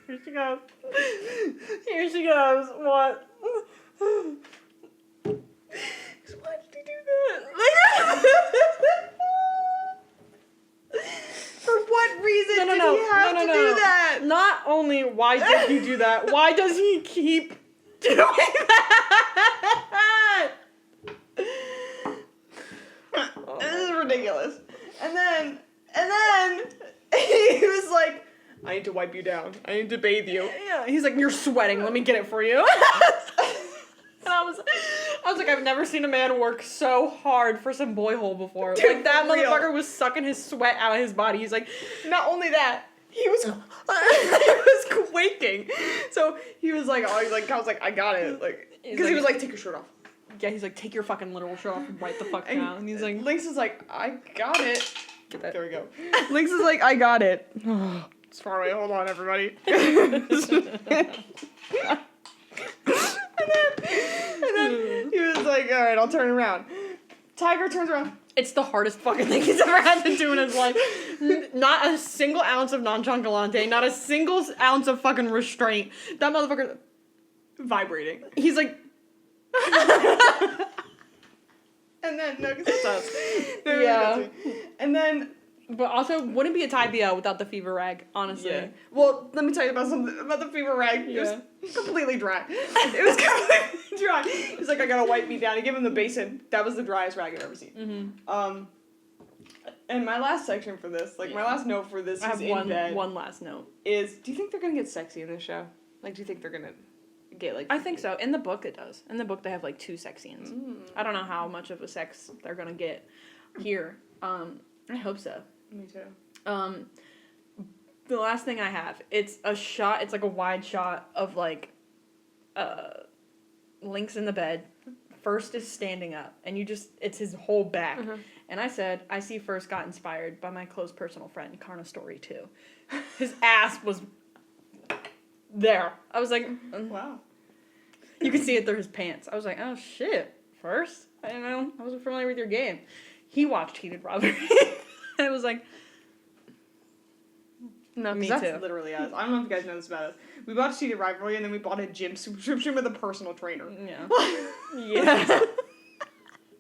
Here she goes. Here she goes. What? Why did he do that? For what reason did he have to do that? Not only why did he do that, why does he keep doing that? This is ridiculous. And then he was like, I need to wipe you down. I need to bathe you. Yeah, he's like, you're sweating. Let me get it for you. And I was like, I've never seen a man work so hard for some boy hole before. Dude, like that for real. motherfucker was sucking his sweat out of his body. He's like, Not only that, he was he was quaking. So he was like, I was like, I got it. Like, because he was like, take your shirt off. yeah, he's like, take your fucking literal shirt off and wipe the fuck down. And he's like, Lynx is like, I got it. get that. There we go. Lynx is like, I got it. It's far away. Hold on, everybody. and then he was like, all right, I'll turn around. Tiger turns around. It's the hardest fucking thing he's ever had to do in his life. Not a single ounce of nonchalante, not a single ounce of fucking restraint. That motherfucker, Vibrating. he's like, And then, no, because that's us. No, Yeah. And then, but also wouldn't be a tie BL without the fever rag, honestly. yeah. Well, let me tell you about something about the fever rag. It Yeah. was completely dry. It was completely dry. He's like, I gotta wipe me down. He gave him the basin. That was the driest rag I've ever seen. Mm-hmm. And my last section for this, like my last note for this I is have in bed, one last note. is, do you think they're gonna get sexy in this show? Like, do you think they're gonna get like? I think so. In the book, it does. In the book, they have like 2 sex scenes. I don't know how much of a sex they're gonna get here. I hope so. Me too. The last thing I have, it's a shot. It's like a wide shot of like, Lynx in the bed. First is standing up, and it's his whole back. Uh-huh. And I said, I see First got inspired by my close personal friend, Karna Story 2. His ass was there. I was like, Wow. you could see it through his pants. I was like, oh shit, First? I don't know. I wasn't familiar with your game. He watched Heated Robbery. I was like, No, Me that's too. literally us. I don't know if you guys know this about us. We bought Cheated Rivalry and then we bought a gym subscription with a personal trainer. yeah. Yeah.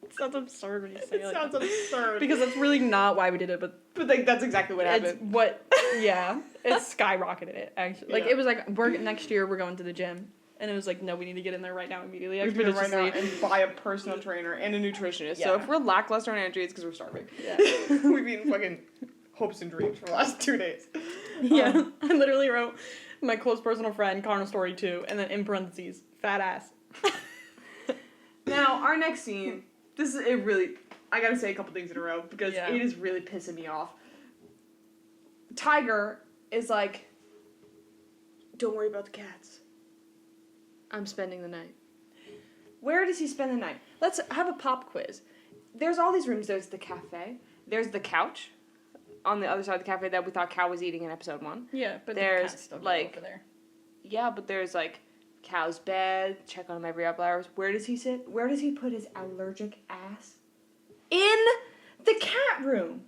It sounds absurd when you say it. It sounds absurd. Because that's really not why we did it, but But like that's exactly what it's happened. it's skyrocketed it, actually. Like, Yeah. it was like, next year we're going to the gym. And it was like, no, we need to get in there right now, immediately. We put it right now expeditiously. and buy a personal trainer and a nutritionist. So Yeah. if we're lackluster on energy, it's because we're starving. Yeah. We've eaten fucking hopes and dreams for the last 2 days. Yeah. I literally wrote my close personal friend, Karna Story 2, and then in parentheses, fat ass. Now, our next scene, I gotta say a couple things in a row because Yeah. it is really pissing me off. Tiger is like, don't worry about the cats. I'm spending the night. Where does he spend the night? Let's have a pop quiz. There's all these rooms. There's the cafe. There's the couch on the other side of the cafe that we thought Cal was eating in episode 1. Yeah, but there's, the cats still go like, over there. Yeah, but there's, like, Cal's bed. Check on him every couple hours. Where does he sit? Where does he put his allergic ass? In the cat room.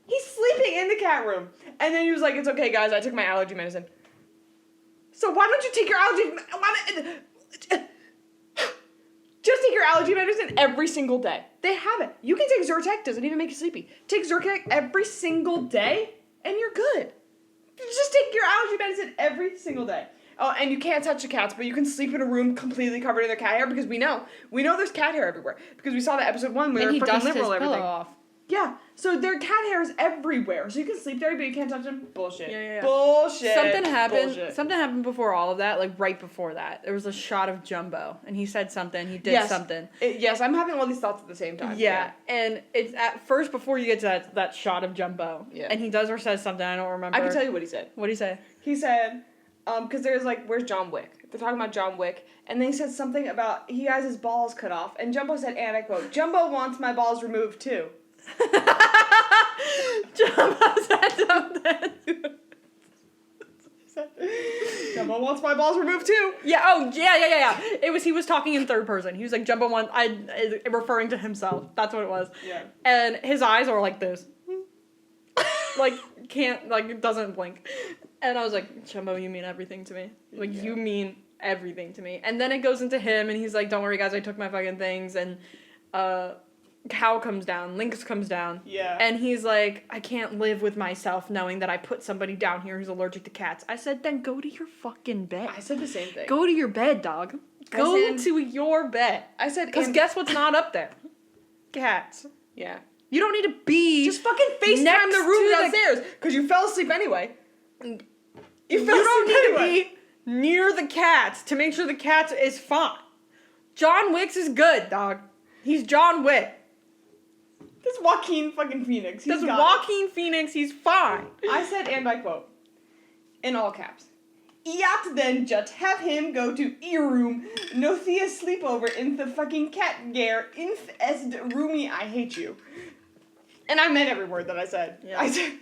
He's sleeping in the cat room. And then he was like, it's okay, guys. I took my allergy medicine. So why don't you take your just take your allergy medicine every single day. They have it. You can take Zyrtec. Doesn't even make you sleepy. Take Zyrtec every single day, and you're good. Just take your allergy medicine every single day. Oh, and you can't touch the cats, but you can sleep in a room completely covered in their cat hair because we know there's cat hair everywhere because we saw that episode 1 where they're freaking liberal and everything. Off. Yeah, so their cat hair is everywhere, so you can sleep there, but you can't touch them. Bullshit. Yeah. Bullshit. Something happened. Bullshit. Something happened before all of that, like right before that. There was a shot of Jumbo, and he said something. He did something. Yes, I'm having all these thoughts at the same time. Yeah, and it's at first before you get to that shot of Jumbo. Yeah. And he does or says something. I don't remember. I can tell you what he said. What did he say? He said, because there's like, where's John Wick? They're talking about John Wick, and they said something about he has his balls cut off, and Jumbo said, and I quote, Jumbo wants my balls removed too. Jumbo said something. Jumbo wants my balls removed too. Yeah. Oh, yeah. He was talking in third person. He was like, Jumbo wants, referring to himself. That's what it was. Yeah. And his eyes are like this. Doesn't blink. And I was like, Jumbo, you mean everything to me. Like, you mean everything to me. And then it goes into him, and he's like, don't worry, guys, I took my fucking things. And, Cow comes down, Lynx comes down. Yeah. And he's like, I can't live with myself knowing that I put somebody down here who's allergic to cats. I said, then go to your fucking bed. I said the same thing. Go to your bed, dog. Go to your bed. I said, because guess what's not up there? Cats. Yeah. You don't need to be just fucking FaceTime the room downstairs because you fell asleep anyway. You don't need to be near the cats to make sure the cats is fine. John Wick's is good, dog. He's John Wick. This Joaquin fucking Phoenix. He's fine. I said, and I quote, in all caps, Iat then just have him go to ear room, no thea sleepover in the fucking cat gear, inf est roomy, I hate you. And I meant every word that I said. Yeah. I said,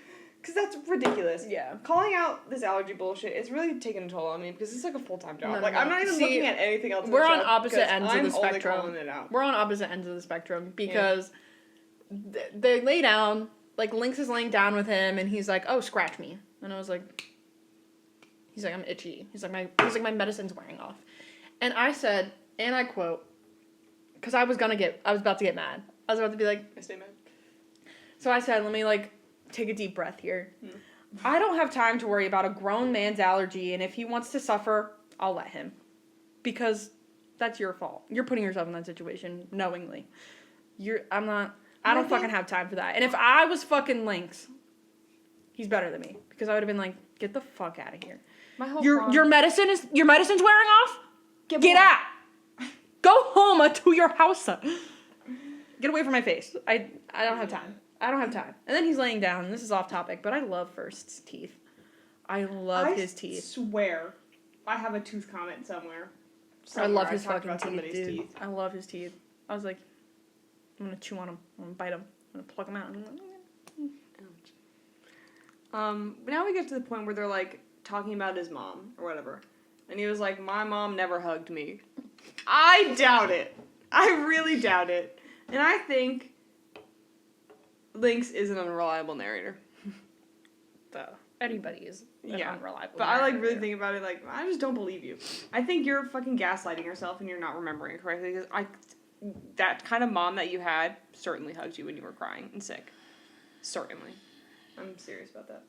because that's ridiculous. Yeah. Calling out this allergy bullshit is really taking a toll on me because it's like a full-time job. No. I'm not even looking at anything else. We're on opposite ends of the I'm only spectrum. calling it out. We're on opposite ends of the spectrum because they lay down, like Lynx is laying down with him, and he's like, "Oh, scratch me," and I was like, "He's like, I'm itchy." He's like, my medicine's wearing off, and I said, and I quote, because I was about to get mad. I was about to be like, I stay mad. So I said, let me take a deep breath here. I don't have time to worry about a grown man's allergy, and if he wants to suffer, I'll let him. Because that's your fault. You're putting yourself in that situation knowingly. I don't fucking have time for that. And if I was fucking Lynx, he's better than me. Because I would have been like, get the fuck out of here. Your medicine's wearing off? Get out! Go home to your house. Get away from my face. I don't have time. I don't have time. And then he's laying down, and this is off topic, but I love First's teeth. I love his teeth. I swear I have a tooth comment somewhere. I love his fucking teeth. I love his teeth. I was like, I'm gonna chew on them. I'm gonna bite them. I'm gonna pluck them out. Now we get to the point where they're like talking about his mom or whatever. And he was like, my mom never hugged me. I doubt it. I really doubt it. And I think Lynx is an unreliable narrator. Anybody is an unreliable but narrator. I really think about it I just don't believe you. I think you're fucking gaslighting yourself and you're not remembering it correctly because that kind of mom that you had certainly hugged you when you were crying and sick. Certainly. I'm serious about that.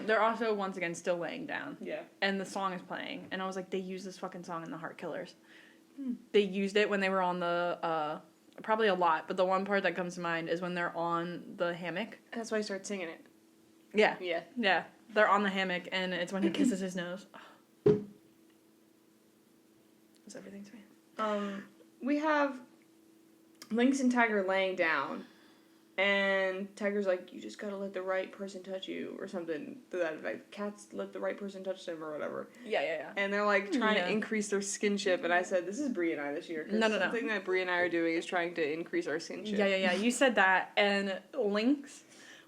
They're also once again still laying down. Yeah. And the song is playing, and I was like, they used this fucking song in The Heart Killers. They used it when they were on the probably a lot, but the one part that comes to mind is when they're on the hammock. That's why I started singing it. Yeah. Yeah. Yeah. They're on the hammock, and it's when he kisses his nose. It's everything to me. We have Lynx and Tiger laying down, And Tiger's like, you just gotta let the right person touch you, or something to that effect. Cats let the right person touch them, or whatever. Yeah. And they're like trying to increase their skinship, and I said, this is Bree and I this year. No. Something that Bree and I are doing is trying to increase our skinship. Yeah. You said that, and Lynx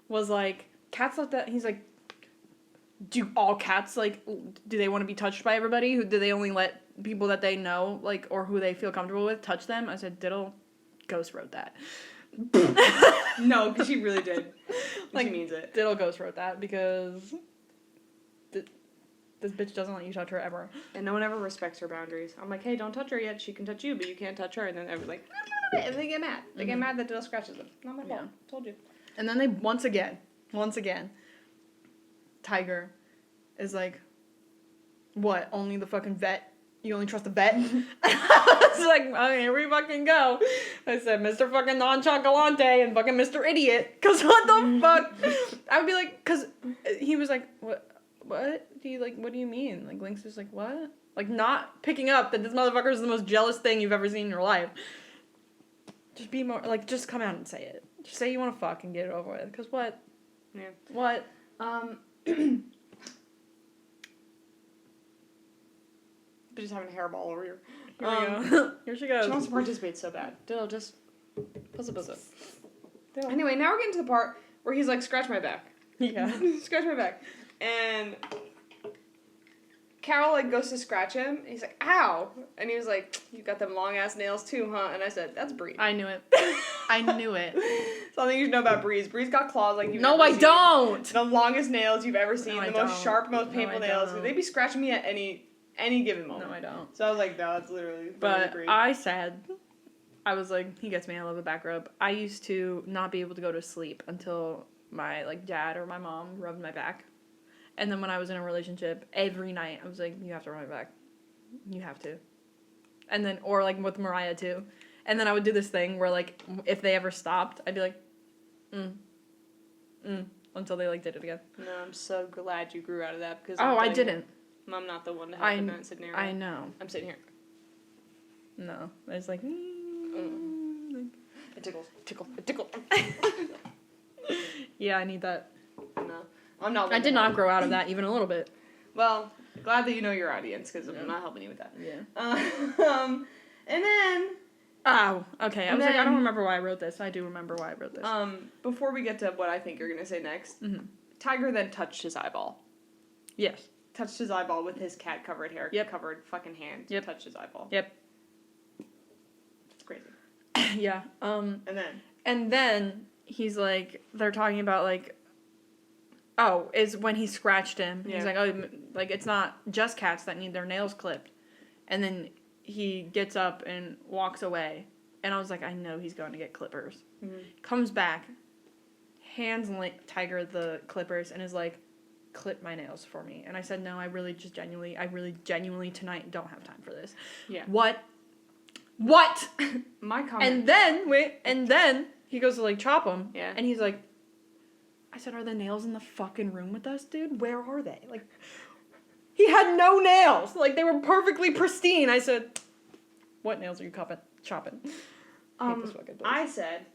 was like, cats let that. He's like, do all cats, like, do they want to be touched by everybody? Do they only let people that they know, like, or who they feel comfortable with touch them? I said, Diddle Ghost wrote that. No, because she really did. Like, she means it. Diddle Ghost wrote that because this bitch doesn't let you touch her ever. And no one ever respects her boundaries. I'm like, hey, don't touch her yet. She can touch you, but you can't touch her. And then everyone's like, no, and they get mad. They get mad that Diddle scratches them. Not my fault. Told you. And then they, once again, Tiger is like, what, only the fucking vet? You only trust the vet? I was like, oh, here we fucking go. I said, Mr. fucking non-chocolate and fucking Mr. Idiot. Because what the fuck? I would be like, because he was like, what do you mean? Like, Lynx was like, what? Like, not picking up that this motherfucker is the most jealous thing you've ever seen in your life. Just be more, like, just come out and say it. Just say you want to fuck and get it over with. Because what? Yeah. What? Just having a hairball over here. Here we go. Here she goes. She wants to participate so bad. Diddle, just puzzle. Anyway, now we're getting to the part where he's like, scratch my back. Yeah. Scratch my back. And Carol, like, goes to scratch him, and he's like, ow! And he was like, you got them long-ass nails too, huh? And I said, that's Bree. I knew it. I knew it. Something you should know about Bree's. Bree's got claws like you've No, never I seen. don't! The longest nails you've ever seen. No, the most sharp, most painful nails. don't. They'd be scratching me at any given moment. No, I don't. So I was like, no, it's literally But Bree. I was like, he gets me, I love a back rub. I used to not be able to go to sleep until my, like, dad or my mom rubbed my back. And then when I was in a relationship, every night, I was like, you have to rub my back. You have to. And then, or, like, with Mariah, too. And then I would do this thing where, like, if they ever stopped, I'd be like, until they, like, did it again. No, I'm so glad you grew out of that, because I didn't. I'm not the one to have that scenario. I know. I'm sitting here. No. I was like, It tickles. Yeah, I need that. No. I'm not. I did not grow out of that even a little bit. Well, glad that you know your audience, because I'm not helping you with that. Yeah. And then... Oh, okay. I was like, I don't remember why I wrote this. I do remember why I wrote this. Before we get to what I think you're going to say next, Tiger then touched his eyeball. Yes. Touched his eyeball with his cat-covered hair. Yep. Covered fucking hand. Yep. Touched his eyeball. Yep. It's crazy. Yeah. And then he's like, they're talking about like, oh, is when he scratched him. Yeah. He's like, oh, like it's not just cats that need their nails clipped. And then he gets up and walks away. And I was like, I know he's going to get clippers. Mm-hmm. Comes back, hands Tiger the clippers, and is like, clip my nails for me. And I said, no, I really genuinely tonight don't have time for this. Yeah. What? My comment. And then he goes to like chop them. Yeah. And he's like, I said, are the nails in the fucking room with us, dude? Where are they? Like, he had no nails. Like, they were perfectly pristine. I said, what nails are you chopping? I hate this fucking place. I said,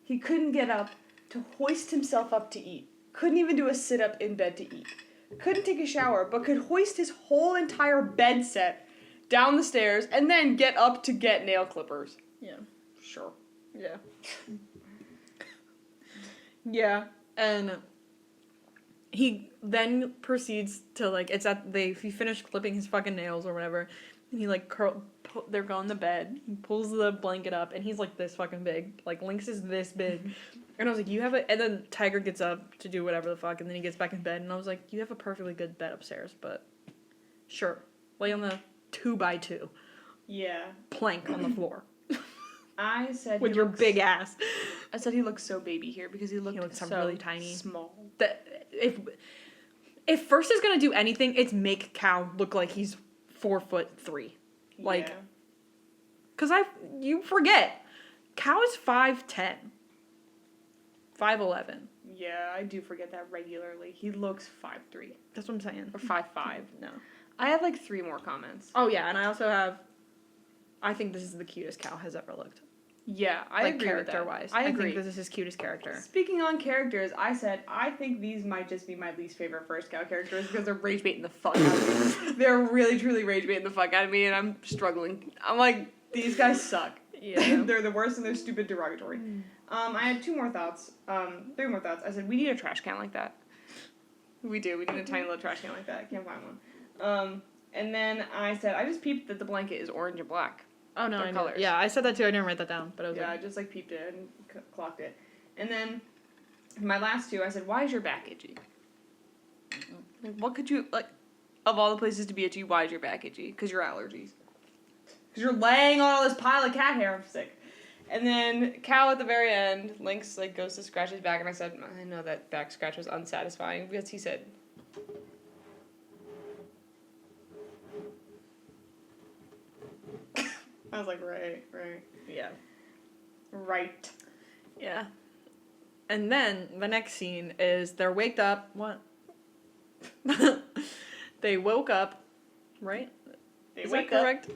he couldn't get up to hoist himself up to eat. Couldn't even do a sit-up in bed to eat. Couldn't take a shower, but could hoist his whole entire bed set down the stairs and then get up to get nail clippers. Yeah. Sure. Yeah. Yeah. And he then proceeds to, like, he finished clipping his fucking nails or whatever, and he, like, they're going to bed, he pulls the blanket up, and he's, like, this fucking big. Like, Lynx is this big. And I was like, and then Tiger gets up to do whatever the fuck, and then he gets back in bed, and I was like, you have a perfectly good bed upstairs, but sure. Lay on the 2x2. Yeah. Plank on the floor. I said with your big ass. I said he looks so baby here because he looks so really tiny, small. That if First is gonna do anything, it's make Cow look like he's 4'3". Like, cause you forget, Cow is 5'10", 5'11". Yeah, I do forget that regularly. He looks 5'3". That's what I'm saying. Or 5'5". No. I have like 3 more comments. Oh yeah, and I also have. I think this is the cutest Cow has ever looked. Yeah, I like agree with that. character-wise. I agree. think this is his cutest character. Speaking on characters, I said I think these might just be my least favorite First Cow characters because they're rage baiting the fuck out of me. They're really, truly rage baiting the fuck out of me, and I'm struggling. I'm like, these guys suck. Yeah. They're the worst, and they're stupid derogatory. I had 3 more thoughts. I said, we need a trash can like that. We do. We need a tiny little trash can like that. I can't find one. And then I said, I just peeped that the blanket is orange and black. Oh, no, Their I know. colors. Yeah, I said that too. I didn't write that down, but I was Yeah, I like... just, peeped it and clocked it. And then, my last 2, I said, why is your back itchy? Like, what could you, of all the places to be itchy, why is your back itchy? Because your allergies. Because you're laying on all this pile of cat hair. I'm sick. And then Cal at the very end, Lynx goes to scratch his back, and I said, I know that back scratch was unsatisfying because he said, I was like, right. Yeah. Right. Yeah. And then the next scene is they're waked up. What? They woke up, right? Is that correct?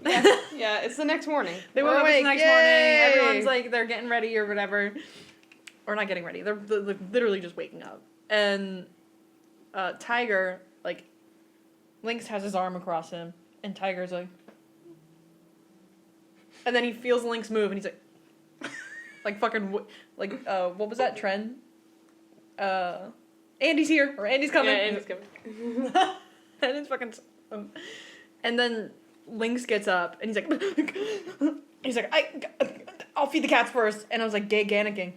Yeah, it's the next morning. They woke We're up the awake. next Yay! morning. Everyone's they're getting ready or whatever. Or not getting ready. They're literally just waking up. And Tiger, Lynx has his arm across him. And Tiger's like... And then he feels Lynx move, and he's like... what was that trend? Andy's here, or Andy's coming. Yeah, Andy's coming. And it's fucking... and then Lynx gets up, and he's like, I'll feed the cats first. And I was like, gay Gannicking.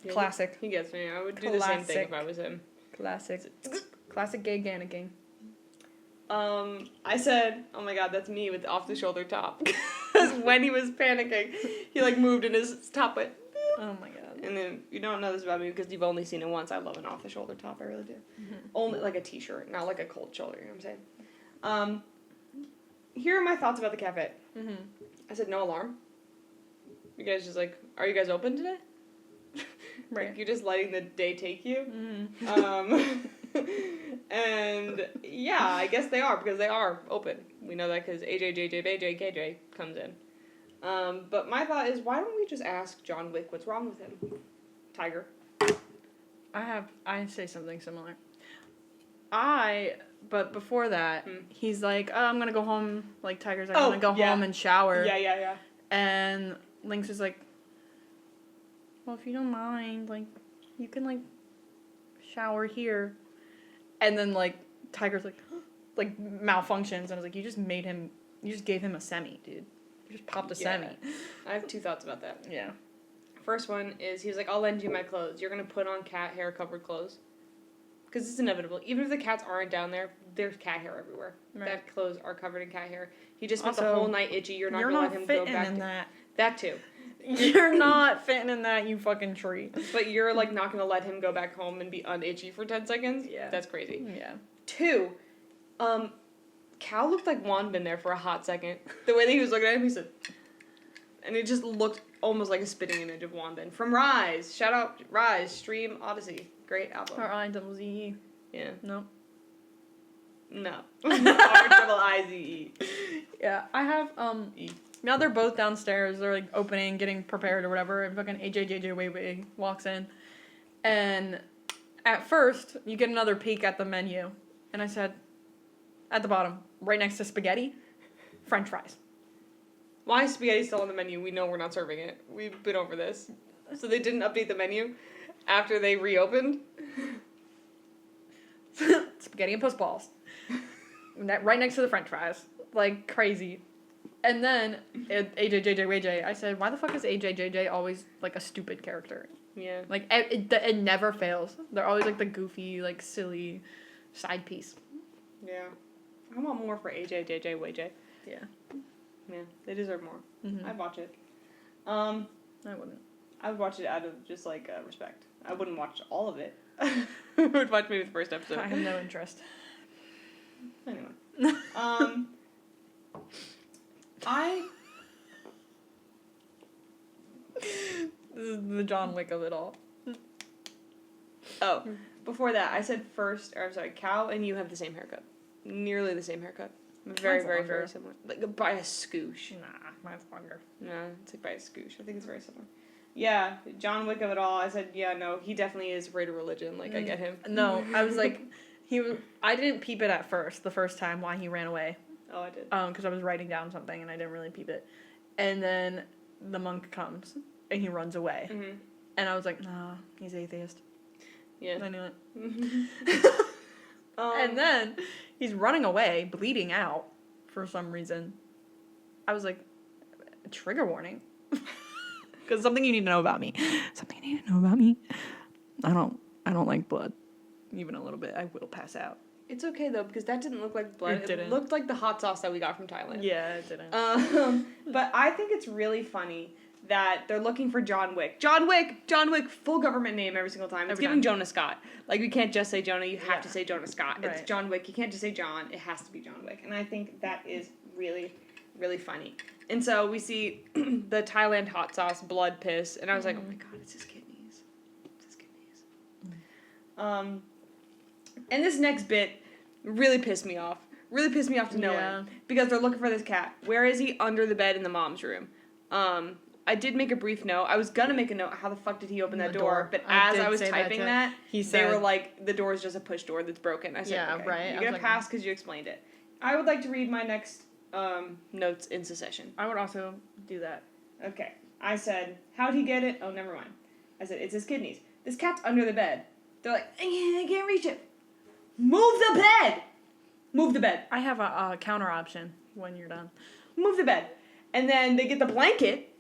Yeah, Classic. He gets me. I would do the same thing if I was him. Classic gay Gannicking. I said, oh my god, that's me with the off-the-shoulder top. Because when he was panicking, he, moved and his top went, boop. Oh my god. And then, you don't know this about me because you've only seen it once. I love an off-the-shoulder top, I really do. Mm-hmm. Only, a t-shirt, not a cold shoulder, you know what I'm saying? Here are my thoughts about the cafe. Mm-hmm. I said, no alarm. You guys just are you guys open today? Right. You're just letting the day take you? Mm-hmm. And yeah, I guess they are because they are open. We know that because AJ, JJ, BJ, KJ comes in. But my thought is, why don't we just ask John Wick what's wrong with him? Tiger. I say something similar. But before that, he's like, oh, I'm gonna go home. Tiger's like, I'm gonna go home and shower. Yeah. And Lynx is like, well, if you don't mind, you can, shower here. And then, Tiger's malfunctions, and I was like, you just gave him a semi, dude. You just popped a semi. I have 2 thoughts about that. Yeah. First one is, he was like, I'll lend you my clothes. You're going to put on cat hair covered clothes. Because it's inevitable. Even if the cats aren't down there, there's cat hair everywhere. Right. That clothes are covered in cat hair. He just spent Also, the whole night itchy. You're not going to let him go back. in that. That too. You're not fitting in that, you fucking tree. But you're, not going to let him go back home and be unitchy for 10 seconds? Yeah. That's crazy. Yeah. 2, Cal looked like Juan been there for a hot second. The way that he was looking at him, he said... And it just looked almost like a spitting image of Wanbin. From Rise. Shout out Rise. Stream Odyssey. Great album. R-I-Z-E. Yeah. No. No. R-I-Z-E. Yeah, I have, E. now they're both downstairs. They're, opening, getting prepared or whatever. And fucking AJJJ Way walks in. And at first, you get another peek at the menu. And I said, at the bottom, right next to spaghetti, French fries. Why is spaghetti still on the menu? We know we're not serving it. We've been over this. So they didn't update the menu after they reopened? Spaghetti and pussballs. Right next to the French fries. Crazy. And then, AJJJ, I said, why the fuck is AJJJ always, a stupid character? Yeah. It never fails. They're always, the goofy, silly side piece. Yeah. I want more for AJJJ WJ. Yeah. Yeah, they deserve more. Mm-hmm. I'd watch it. I wouldn't. I would watch it out of just, respect. I wouldn't watch all of it. I would watch maybe the first episode. I have no interest. Anyway. This is the John Wick of it all. Oh, before that, I said Cal and you have the same haircut. Nearly the same haircut. Very, Mine's very, longer. very similar. Like by a scoosh. Nah, mine's longer. No, it's like by a scoosh. I think it's very similar. Yeah, John Wick of it all. I said, yeah, no, he definitely is afraid of religion. Like, I get him. No, I was like, I didn't peep it at first, the first time why he ran away. Oh, I did. Because I was writing down something and I didn't really peep it. And then the monk comes and he runs away. Mm-hmm. And I was like, nah, he's atheist. Yeah. I knew it. And then he's running away, bleeding out for some reason. I was like, trigger warning. Because something you need to know about me. Something you need to know about me. I don't like blood. Even a little bit. I will pass out. It's okay though, because that didn't look like blood. It didn't. It looked like the hot sauce that we got from Thailand. Yeah, it didn't. But I think it's really funny that they're looking for John Wick. John Wick, full government name every single time. It's Every giving time. Jonah Scott. Like, we can't just say Jonah, you have to say Jonah Scott. It's Right. John Wick, you can't just say John, it has to be John Wick. And I think that is really, really funny. And so we see the Thailand hot sauce, blood piss, and I was like, oh my god, it's his kidneys. It's his kidneys. And this next bit really pissed me off. Really pissed me off to no end. Because they're looking for this cat. Where is he? Under the bed in the mom's room. I did make a brief note. I was gonna make a note. How the fuck did he open that door? But as I was typing that, they were like, the door is just a push door that's broken. I said, Yeah, okay, right. you get a pass because you explained it. I would like to read my next notes in succession. I would also do that. Okay. I said, how'd he get it? Oh, never mind. I said, it's his kidneys. This cat's under the bed. They're like, I can't reach it. Move the bed! Move the bed. I have a counter option when you're done. Move the bed. And then they get the blanket.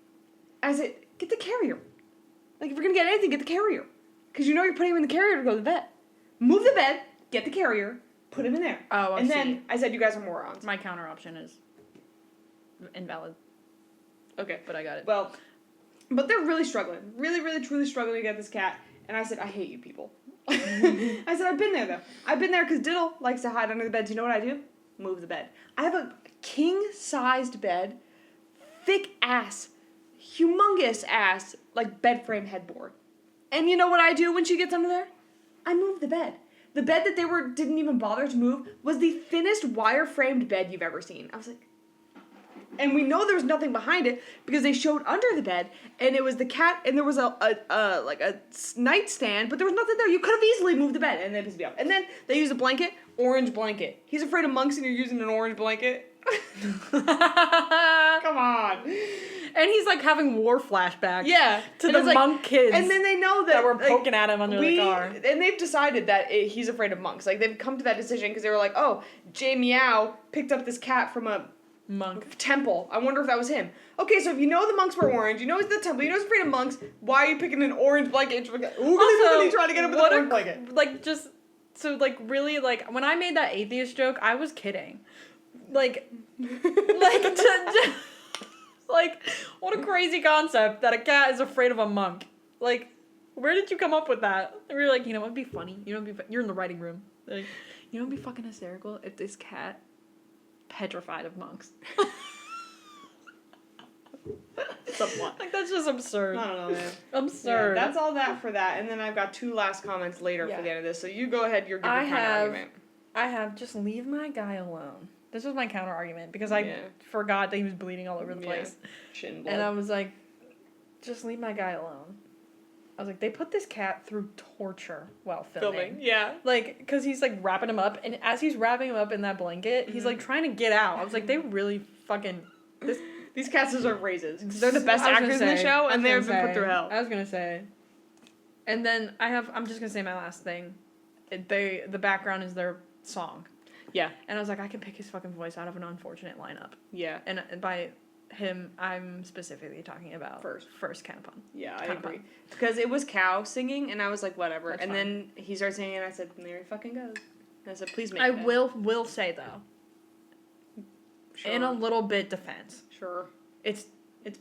I said, get the carrier. Like, if you're going to get anything, get the carrier. Because you know you're putting him in the carrier to go to the bed. Move the bed, get the carrier, put him in there. Oh, I And see. then I said, you guys are morons. My counter option is invalid. Okay. But I got it. Well, but they're really struggling. Really, really, truly struggling to get this cat. And I said, I hate you people. I said, I've been there, though. I've been there because Diddle likes to hide under the bed. Do you know what I do? Move the bed. I have a king-sized bed, thick-ass, humongous-ass, like, bed frame headboard. And you know what I do when she gets under there? I move the bed. The bed that they didn't even bother to move was the thinnest wire-framed bed you've ever seen. I was like... And we know there's nothing behind it because they showed under the bed, and it was the cat, and there was a nightstand, but there was nothing there. You could have easily moved the bed, and then pissed me off. And then they use a blanket, orange blanket. He's afraid of monks, and you're using an orange blanket. Come on. And he's like having war flashbacks. Yeah, to and the it's like- monk kids. And then they know that were poking at him under the car. And they've decided that he's afraid of monks. Like, they've come to that decision because they were like, oh, Jay Meow picked up this cat from a monk temple. I wonder if that was him. Okay, so if you know the monks were orange, you know he's the temple, you know he's afraid of monks, why are you picking an orange blanket? Who's really trying to get him with an orange blanket? Like, just, so, like, really, like, when I made that atheist joke, I was kidding. Like, like, what a crazy concept that a cat is afraid of a monk. Like, where did you come up with that? And we were like, you know what'd be funny? You know what'd be you're in the writing room. Like, you know what'd be fucking hysterical? If this cat petrified of monks. Somewhat. Like, that's just absurd. I don't know, man. Absurd. Yeah, that's all that for that. And then I've got two last comments later for the end of this. So you go ahead, you're giving counter argument. I have just leave my guy alone. This was my counter argument because I forgot that he was bleeding all over the place. Shin blood. And I was like, just leave my guy alone. I was like, they put this cat through torture while filming. Yeah. Like, because he's, like, wrapping him up, and as he's wrapping him up in that blanket, he's, like, trying to get out. I was like, they really fucking... These cats deserve raises. They're the best actors in the show, and they've been put through hell. I was going to say. And then I'm just going to say my last thing. The background is their song. Yeah. And I was like, I can pick his fucking voice out of an unfortunate lineup. Yeah. And by him, I'm specifically talking about first Canapon. Yeah, I agree. Because it was Cow singing, and I was like, whatever. That's and fine. then he started singing, and I said, there he fucking goes. And I said, please make I it. will say, though, in a little bit defense, Sure. It's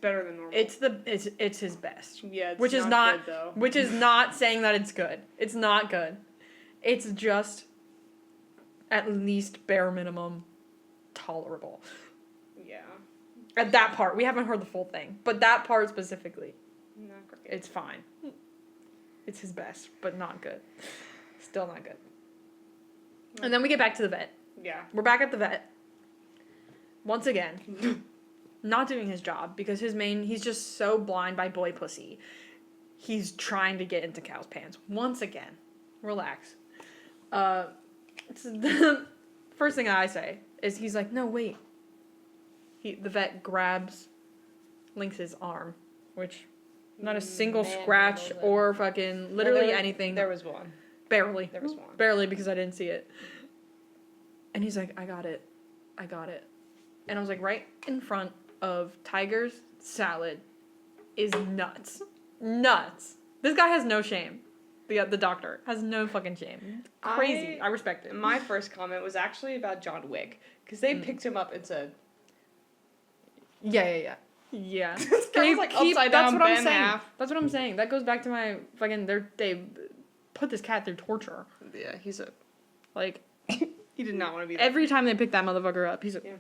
better than normal. It's his best. Yeah, it's which is not not good, though. which is not saying that it's good. It's not good. It's just at least bare minimum tolerable. Yeah. At that part, we haven't heard the full thing, but that part specifically, Not great. it's fine. It's his best, but not good. Still not good. And then we get back to the vet. Yeah. We're back at the vet. once again, not doing his job because he's just so blind by boy pussy. He's trying to get into Cal's pants. Once again. Relax. The first thing I say is he's like, no, wait. The vet grabs Lynx's arm, which not a single scratch or fucking literally anything. There was one. Barely. There was one. Barely because I didn't see it. And he's like, I got it. And I was like, right in front of Tiger's salad is nuts. Nuts. This guy has no shame. The doctor has no fucking shame. Crazy. I respect it. My first comment was actually about John Wick. Because they picked him up and said... Yeah. This guy was like upside down, bent in half. That's what I'm saying. That goes back to my fucking... They put this cat through torture. Yeah, he's a... Like... He did not want to be there. Every time they pick that motherfucker up, he's a... Yeah.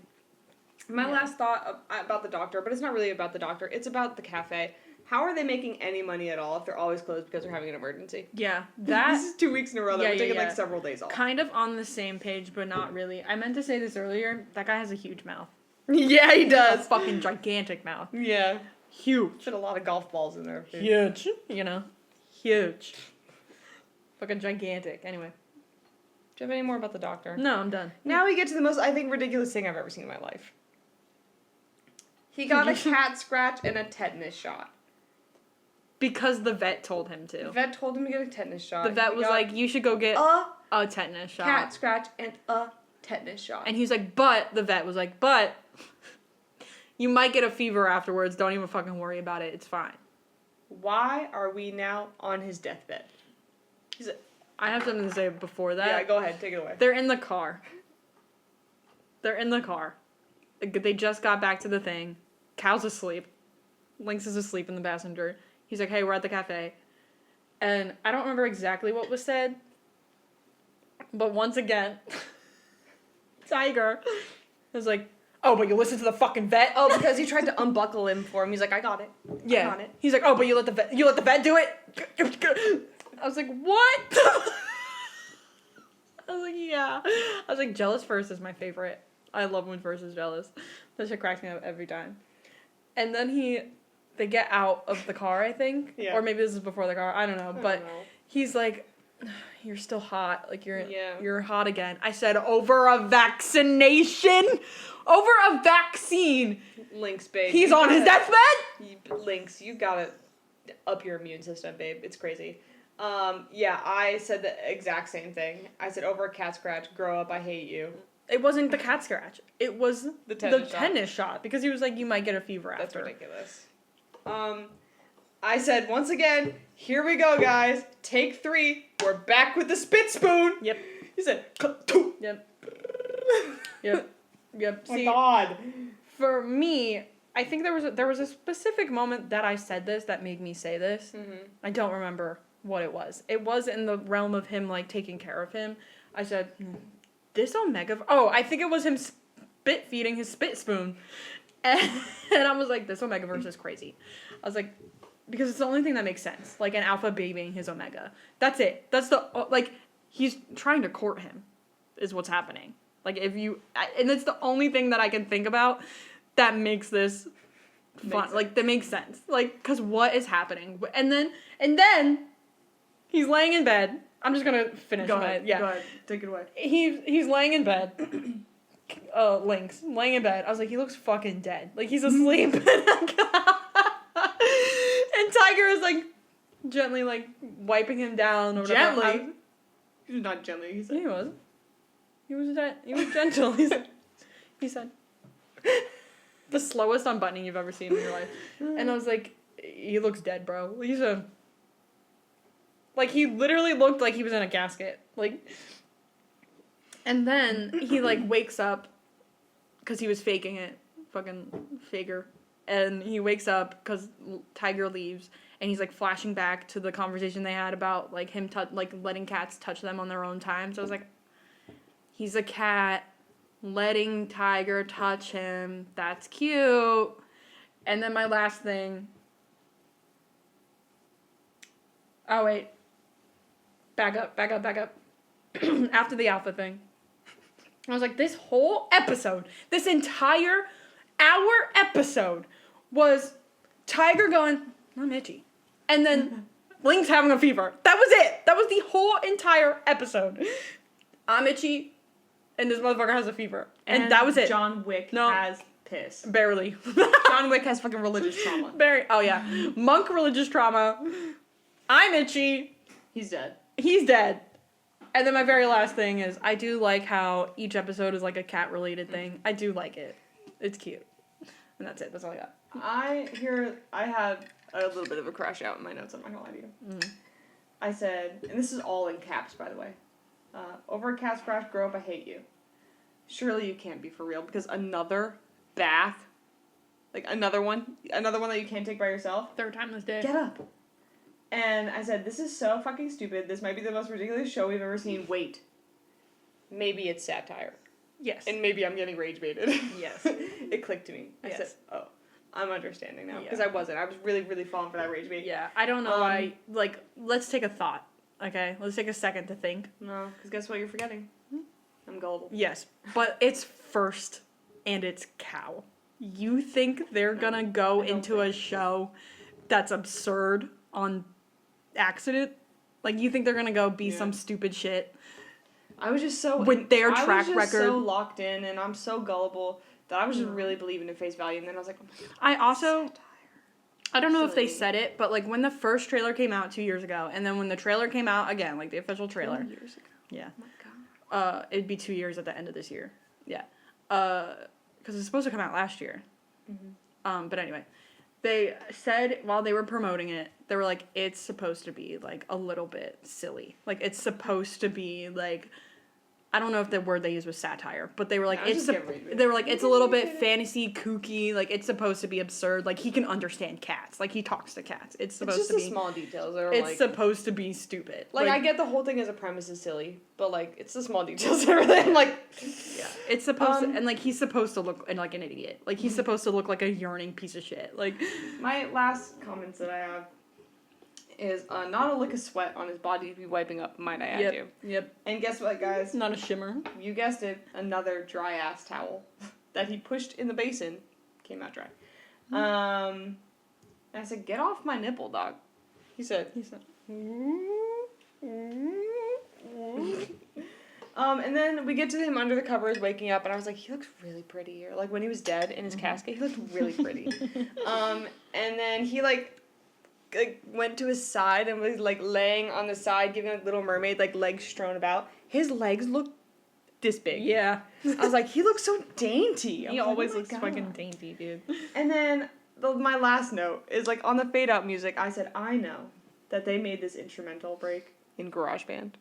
My last thought about the doctor, but it's not really about the doctor. It's about the cafe. How are they making any money at all if they're always closed because they're having an emergency? Yeah, this is 2 weeks in a row that we're taking like several days off. Kind of on the same page, but not really. I meant to say this earlier. That guy has a huge mouth. Yeah, he does. A fucking gigantic mouth. Yeah. Huge. Fit a lot of golf balls in there. Dude. Huge. You know? Huge. Fucking gigantic. Anyway. Do you have any more about the doctor? No, I'm done. Now we get to the most, I think, ridiculous thing I've ever seen in my life. He got a cat scratch and a tetanus shot. Because the vet told him to. The vet told him to get a tetanus shot. The vet was like, you should go get a tetanus shot. Cat scratch and a tetanus shot. And he's like, the vet was like, you might get a fever afterwards. Don't even fucking worry about it. It's fine. Why are we now on his deathbed? He's like, I have something to say before that. Yeah, go ahead. Take it away. They're in the car. They just got back to the thing. Cal's asleep. Lynx is asleep in the passenger. He's like, hey, we're at the cafe. And I don't remember exactly what was said. But once again, Tiger was like, oh, but you listen to the fucking vet? Oh, because he tried to unbuckle him for him. He's like, I got it. Yeah. I got it. He's like, oh, but you let the vet do it? I was like, what? I was like, yeah. I was like, jealous first is my favorite. I love when first is jealous. That shit cracks me up every time. And then they get out of the car, I think. Yeah. Or maybe this is before the car. I don't know. But he's like, you're still hot. Like, you're hot again. I said, over a vaccination? Over a vaccine. Lynx, babe. He's on his deathbed? Lynx, you gotta up your immune system, babe. It's crazy. Yeah, I said the exact same thing. I said, over a cat scratch, grow up, I hate you. It wasn't the cat scratch. It was the tetanus shot. Because he was like, you might get a fever after. That's ridiculous. I said, once again, here we go, guys. Take 3. We're back with the spit spoon. Yep. He said, Yep. See, my God. For me, I think there was a specific moment that I said this that made me say this. Mm-hmm. I don't remember what it was. It was in the realm of him, like, taking care of him. I said, this Omega... Oh, I think it was him spit feeding his spit spoon. And I was like, this Omegaverse is crazy. I was like, because it's the only thing that makes sense. Like, an alpha babying his Omega. That's it. That's like, he's trying to court him, is what's happening. Like, and it's the only thing that I can think about that makes this fun. Like, that makes sense. Like, because what is happening? And then, he's laying in bed. I'm just gonna finish. Go ahead. Take it away. He's laying in bed. Lynx, laying in bed. I was like, he looks fucking dead. Like, he's asleep. And Tiger is, like, gently, like, wiping him down. Or whatever. Gently? He's not gently. He said. He was. He was gentle. He said. The slowest unbuttoning you've ever seen in your life. And I was like, he looks dead, bro. Like, he literally looked like he was in a casket. Like, and then he, like, wakes up because he was faking it. Fucking faker. And he wakes up because Tiger leaves. And he's, like, flashing back to the conversation they had about, like, him, letting cats touch them on their own time. So I was like, he's a cat letting Tiger touch him. That's cute. And then my last thing. Oh, wait. Back up. After the alpha thing. I was like, this whole episode, this entire hour episode was Tiger going, I'm itchy. And then Link's having a fever. That was it. That was the whole entire episode. I'm itchy, and this motherfucker has a fever. And that was it. John Wick has piss. Barely. John Wick has fucking religious trauma. Oh, yeah. Monk religious trauma. I'm itchy. He's dead. He's dead. And then my very last thing is, I do like how each episode is like a cat-related thing. I do like it. It's cute. And that's it. That's all I got. I had a little bit of a crash out in my notes, I'm not gonna lie to you. Mm. I said, and this is all in caps, by the way. Over a cat's crash, grow up, I hate you. Surely you can't be for real, because another bath, like another one that you can't take by yourself. Third time this day. Get up. And I said, this is so fucking stupid. This might be the most ridiculous show we've ever seen. Wait. Maybe it's satire. Yes. And maybe I'm getting rage baited. Yes. It clicked to me. I said, oh, I'm understanding now. Because I wasn't. I was really, really falling for that rage bait. Yeah. I don't know why. Like, let's take a thought. Okay? Let's take a second to think. No, because guess what you're forgetting? I'm gullible. Yes. But it's first and it's cow. You think they're gonna go into a show that's absurd on accident? Like, you think they're gonna go be some stupid shit? I was just so... With their track record. so locked in, and I'm so gullible that I was just really believing in face value, and then I was like, oh my god. I also... Satire. I don't know if they said it, but, like, when the first trailer came out 2 years ago, and then when the trailer came out again, like, the official trailer... 2 years ago. Yeah. Oh my god. It'd be 2 years at the end of this year. Yeah. Because it's supposed to come out last year. Mm-hmm. But anyway, they said while they were promoting it, they were like, it's supposed to be, like, a little bit silly. Like, it's supposed to be, like... I don't know if the word they used was satire, but they were like, it's a little bit fantasy, kooky, like, it's supposed to be absurd, like, he can understand cats, like, he talks to cats, it's supposed to be... It's just the small details that are, it's supposed to be stupid. Like, I get the whole thing as a premise is silly, but, like, it's the small details that are really, like... Yeah. It's supposed to, and, like, he's supposed to look like an idiot. Like, he's supposed to look like a yearning piece of shit. Like... My last comments that I have is not a lick of sweat on his body to be wiping up, might I add you. Yep. And guess what, guys? Not a shimmer. You guessed it, another dry-ass towel that he pushed in the basin came out dry. And I said, get off my nipple, dog. He said. And then we get to him under the covers waking up, and I was like, he looks really pretty. Or, like, when he was dead in his casket, he looked really pretty. And then he, like, went to his side and was, like, laying on the side, giving a Little Mermaid, like, legs strewn about. His legs looked this big. Yeah. I was like, he looks so dainty. He always looks fucking dainty, dude. And then my last note is, like, on the fade-out music, I said, I know that they made this instrumental break in GarageBand.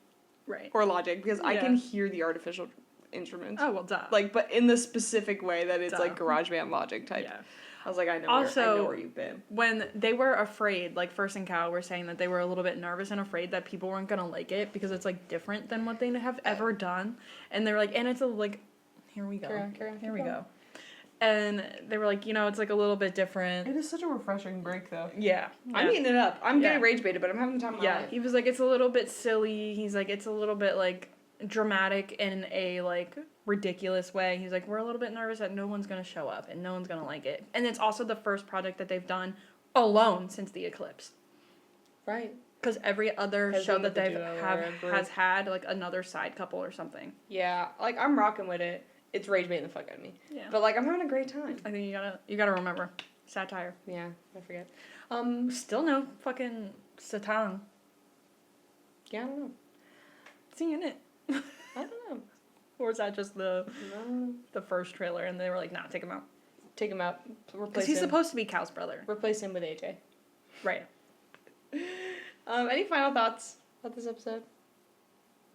Right. Or Logic, because I can hear the artificial instruments. Oh, well, duh. Like, but in the specific way that it's, like, GarageBand Logic type. Yeah. I was like, I know where you've been. When they were afraid, like, First and Cow were saying that they were a little bit nervous and afraid that people weren't gonna like it because it's, like, different than what they have ever done. And they were like, and it's a, like, here we go. Here we go. And they were like, you know, it's, like, a little bit different. It is such a refreshing break, though. Yeah. I'm eating it up. I'm getting rage baited, but I'm having the time of my life. He was like, it's a little bit silly. He's like, it's a little bit, like, dramatic in a, like, ridiculous way. He's like, we're a little bit nervous that no one's gonna show up and no one's gonna like it. And it's also the first project that they've done alone since the eclipse. Right. Because every other show that has had, like, another side couple or something. Yeah. Like, I'm rocking with it. It's rage baiting the fuck out of me. Yeah. But, like, I'm having a great time. I think you gotta remember. Satire. Yeah, I forget. Still no fucking Satire. Yeah, I don't know. Seeing it. I don't know. Or is that just the first trailer and they were like, nah, take him out. Take him out. Replace him. Because he's supposed to be Cal's brother. Replace him with AJ. Right. Any final thoughts about this episode?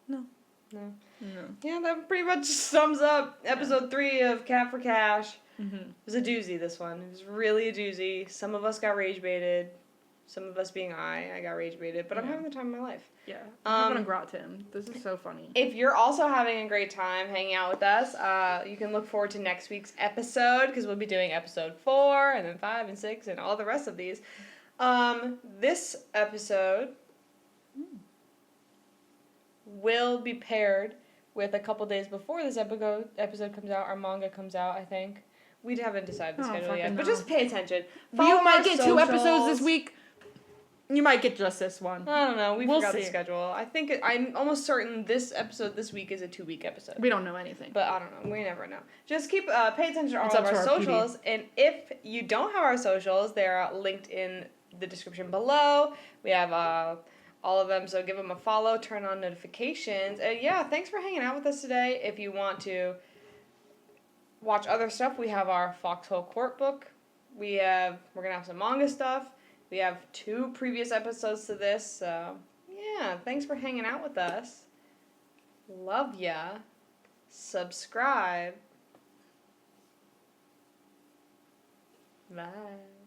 No. Yeah, that pretty much sums up episode 3 of Cat for Cash. Mm-hmm. It was a doozy, this one. It was really a doozy. Some of us got rage baited. Some of us being I got rage baited, but I'm having the time of my life. Yeah. I'm having a grot Tim. This is so funny. If you're also having a great time hanging out with us, you can look forward to next week's episode, because we'll be doing episode 4, and then 5 and 6, and all the rest of these. This episode will be paired with a couple days before this episode comes out, our manga comes out, I think. We haven't decided the schedule yet, but just pay attention. You might get 2 episodes socials. this week. You might get just this one. I don't know. We'll forgot see. the schedule. I think I'm almost certain this episode this week is a 2-week episode. We don't know anything. But I don't know. We never know. Just pay attention to all It's of up to our our socials. And if you don't have our socials, they're linked in the description below. We have all of them, so give them a follow, turn on notifications. And yeah, thanks for hanging out with us today. If you want to watch other stuff, we have our Foxhole Court book. We're gonna have some manga stuff. We have 2 previous episodes to this, so yeah, thanks for hanging out with us. Love ya. Subscribe. Bye.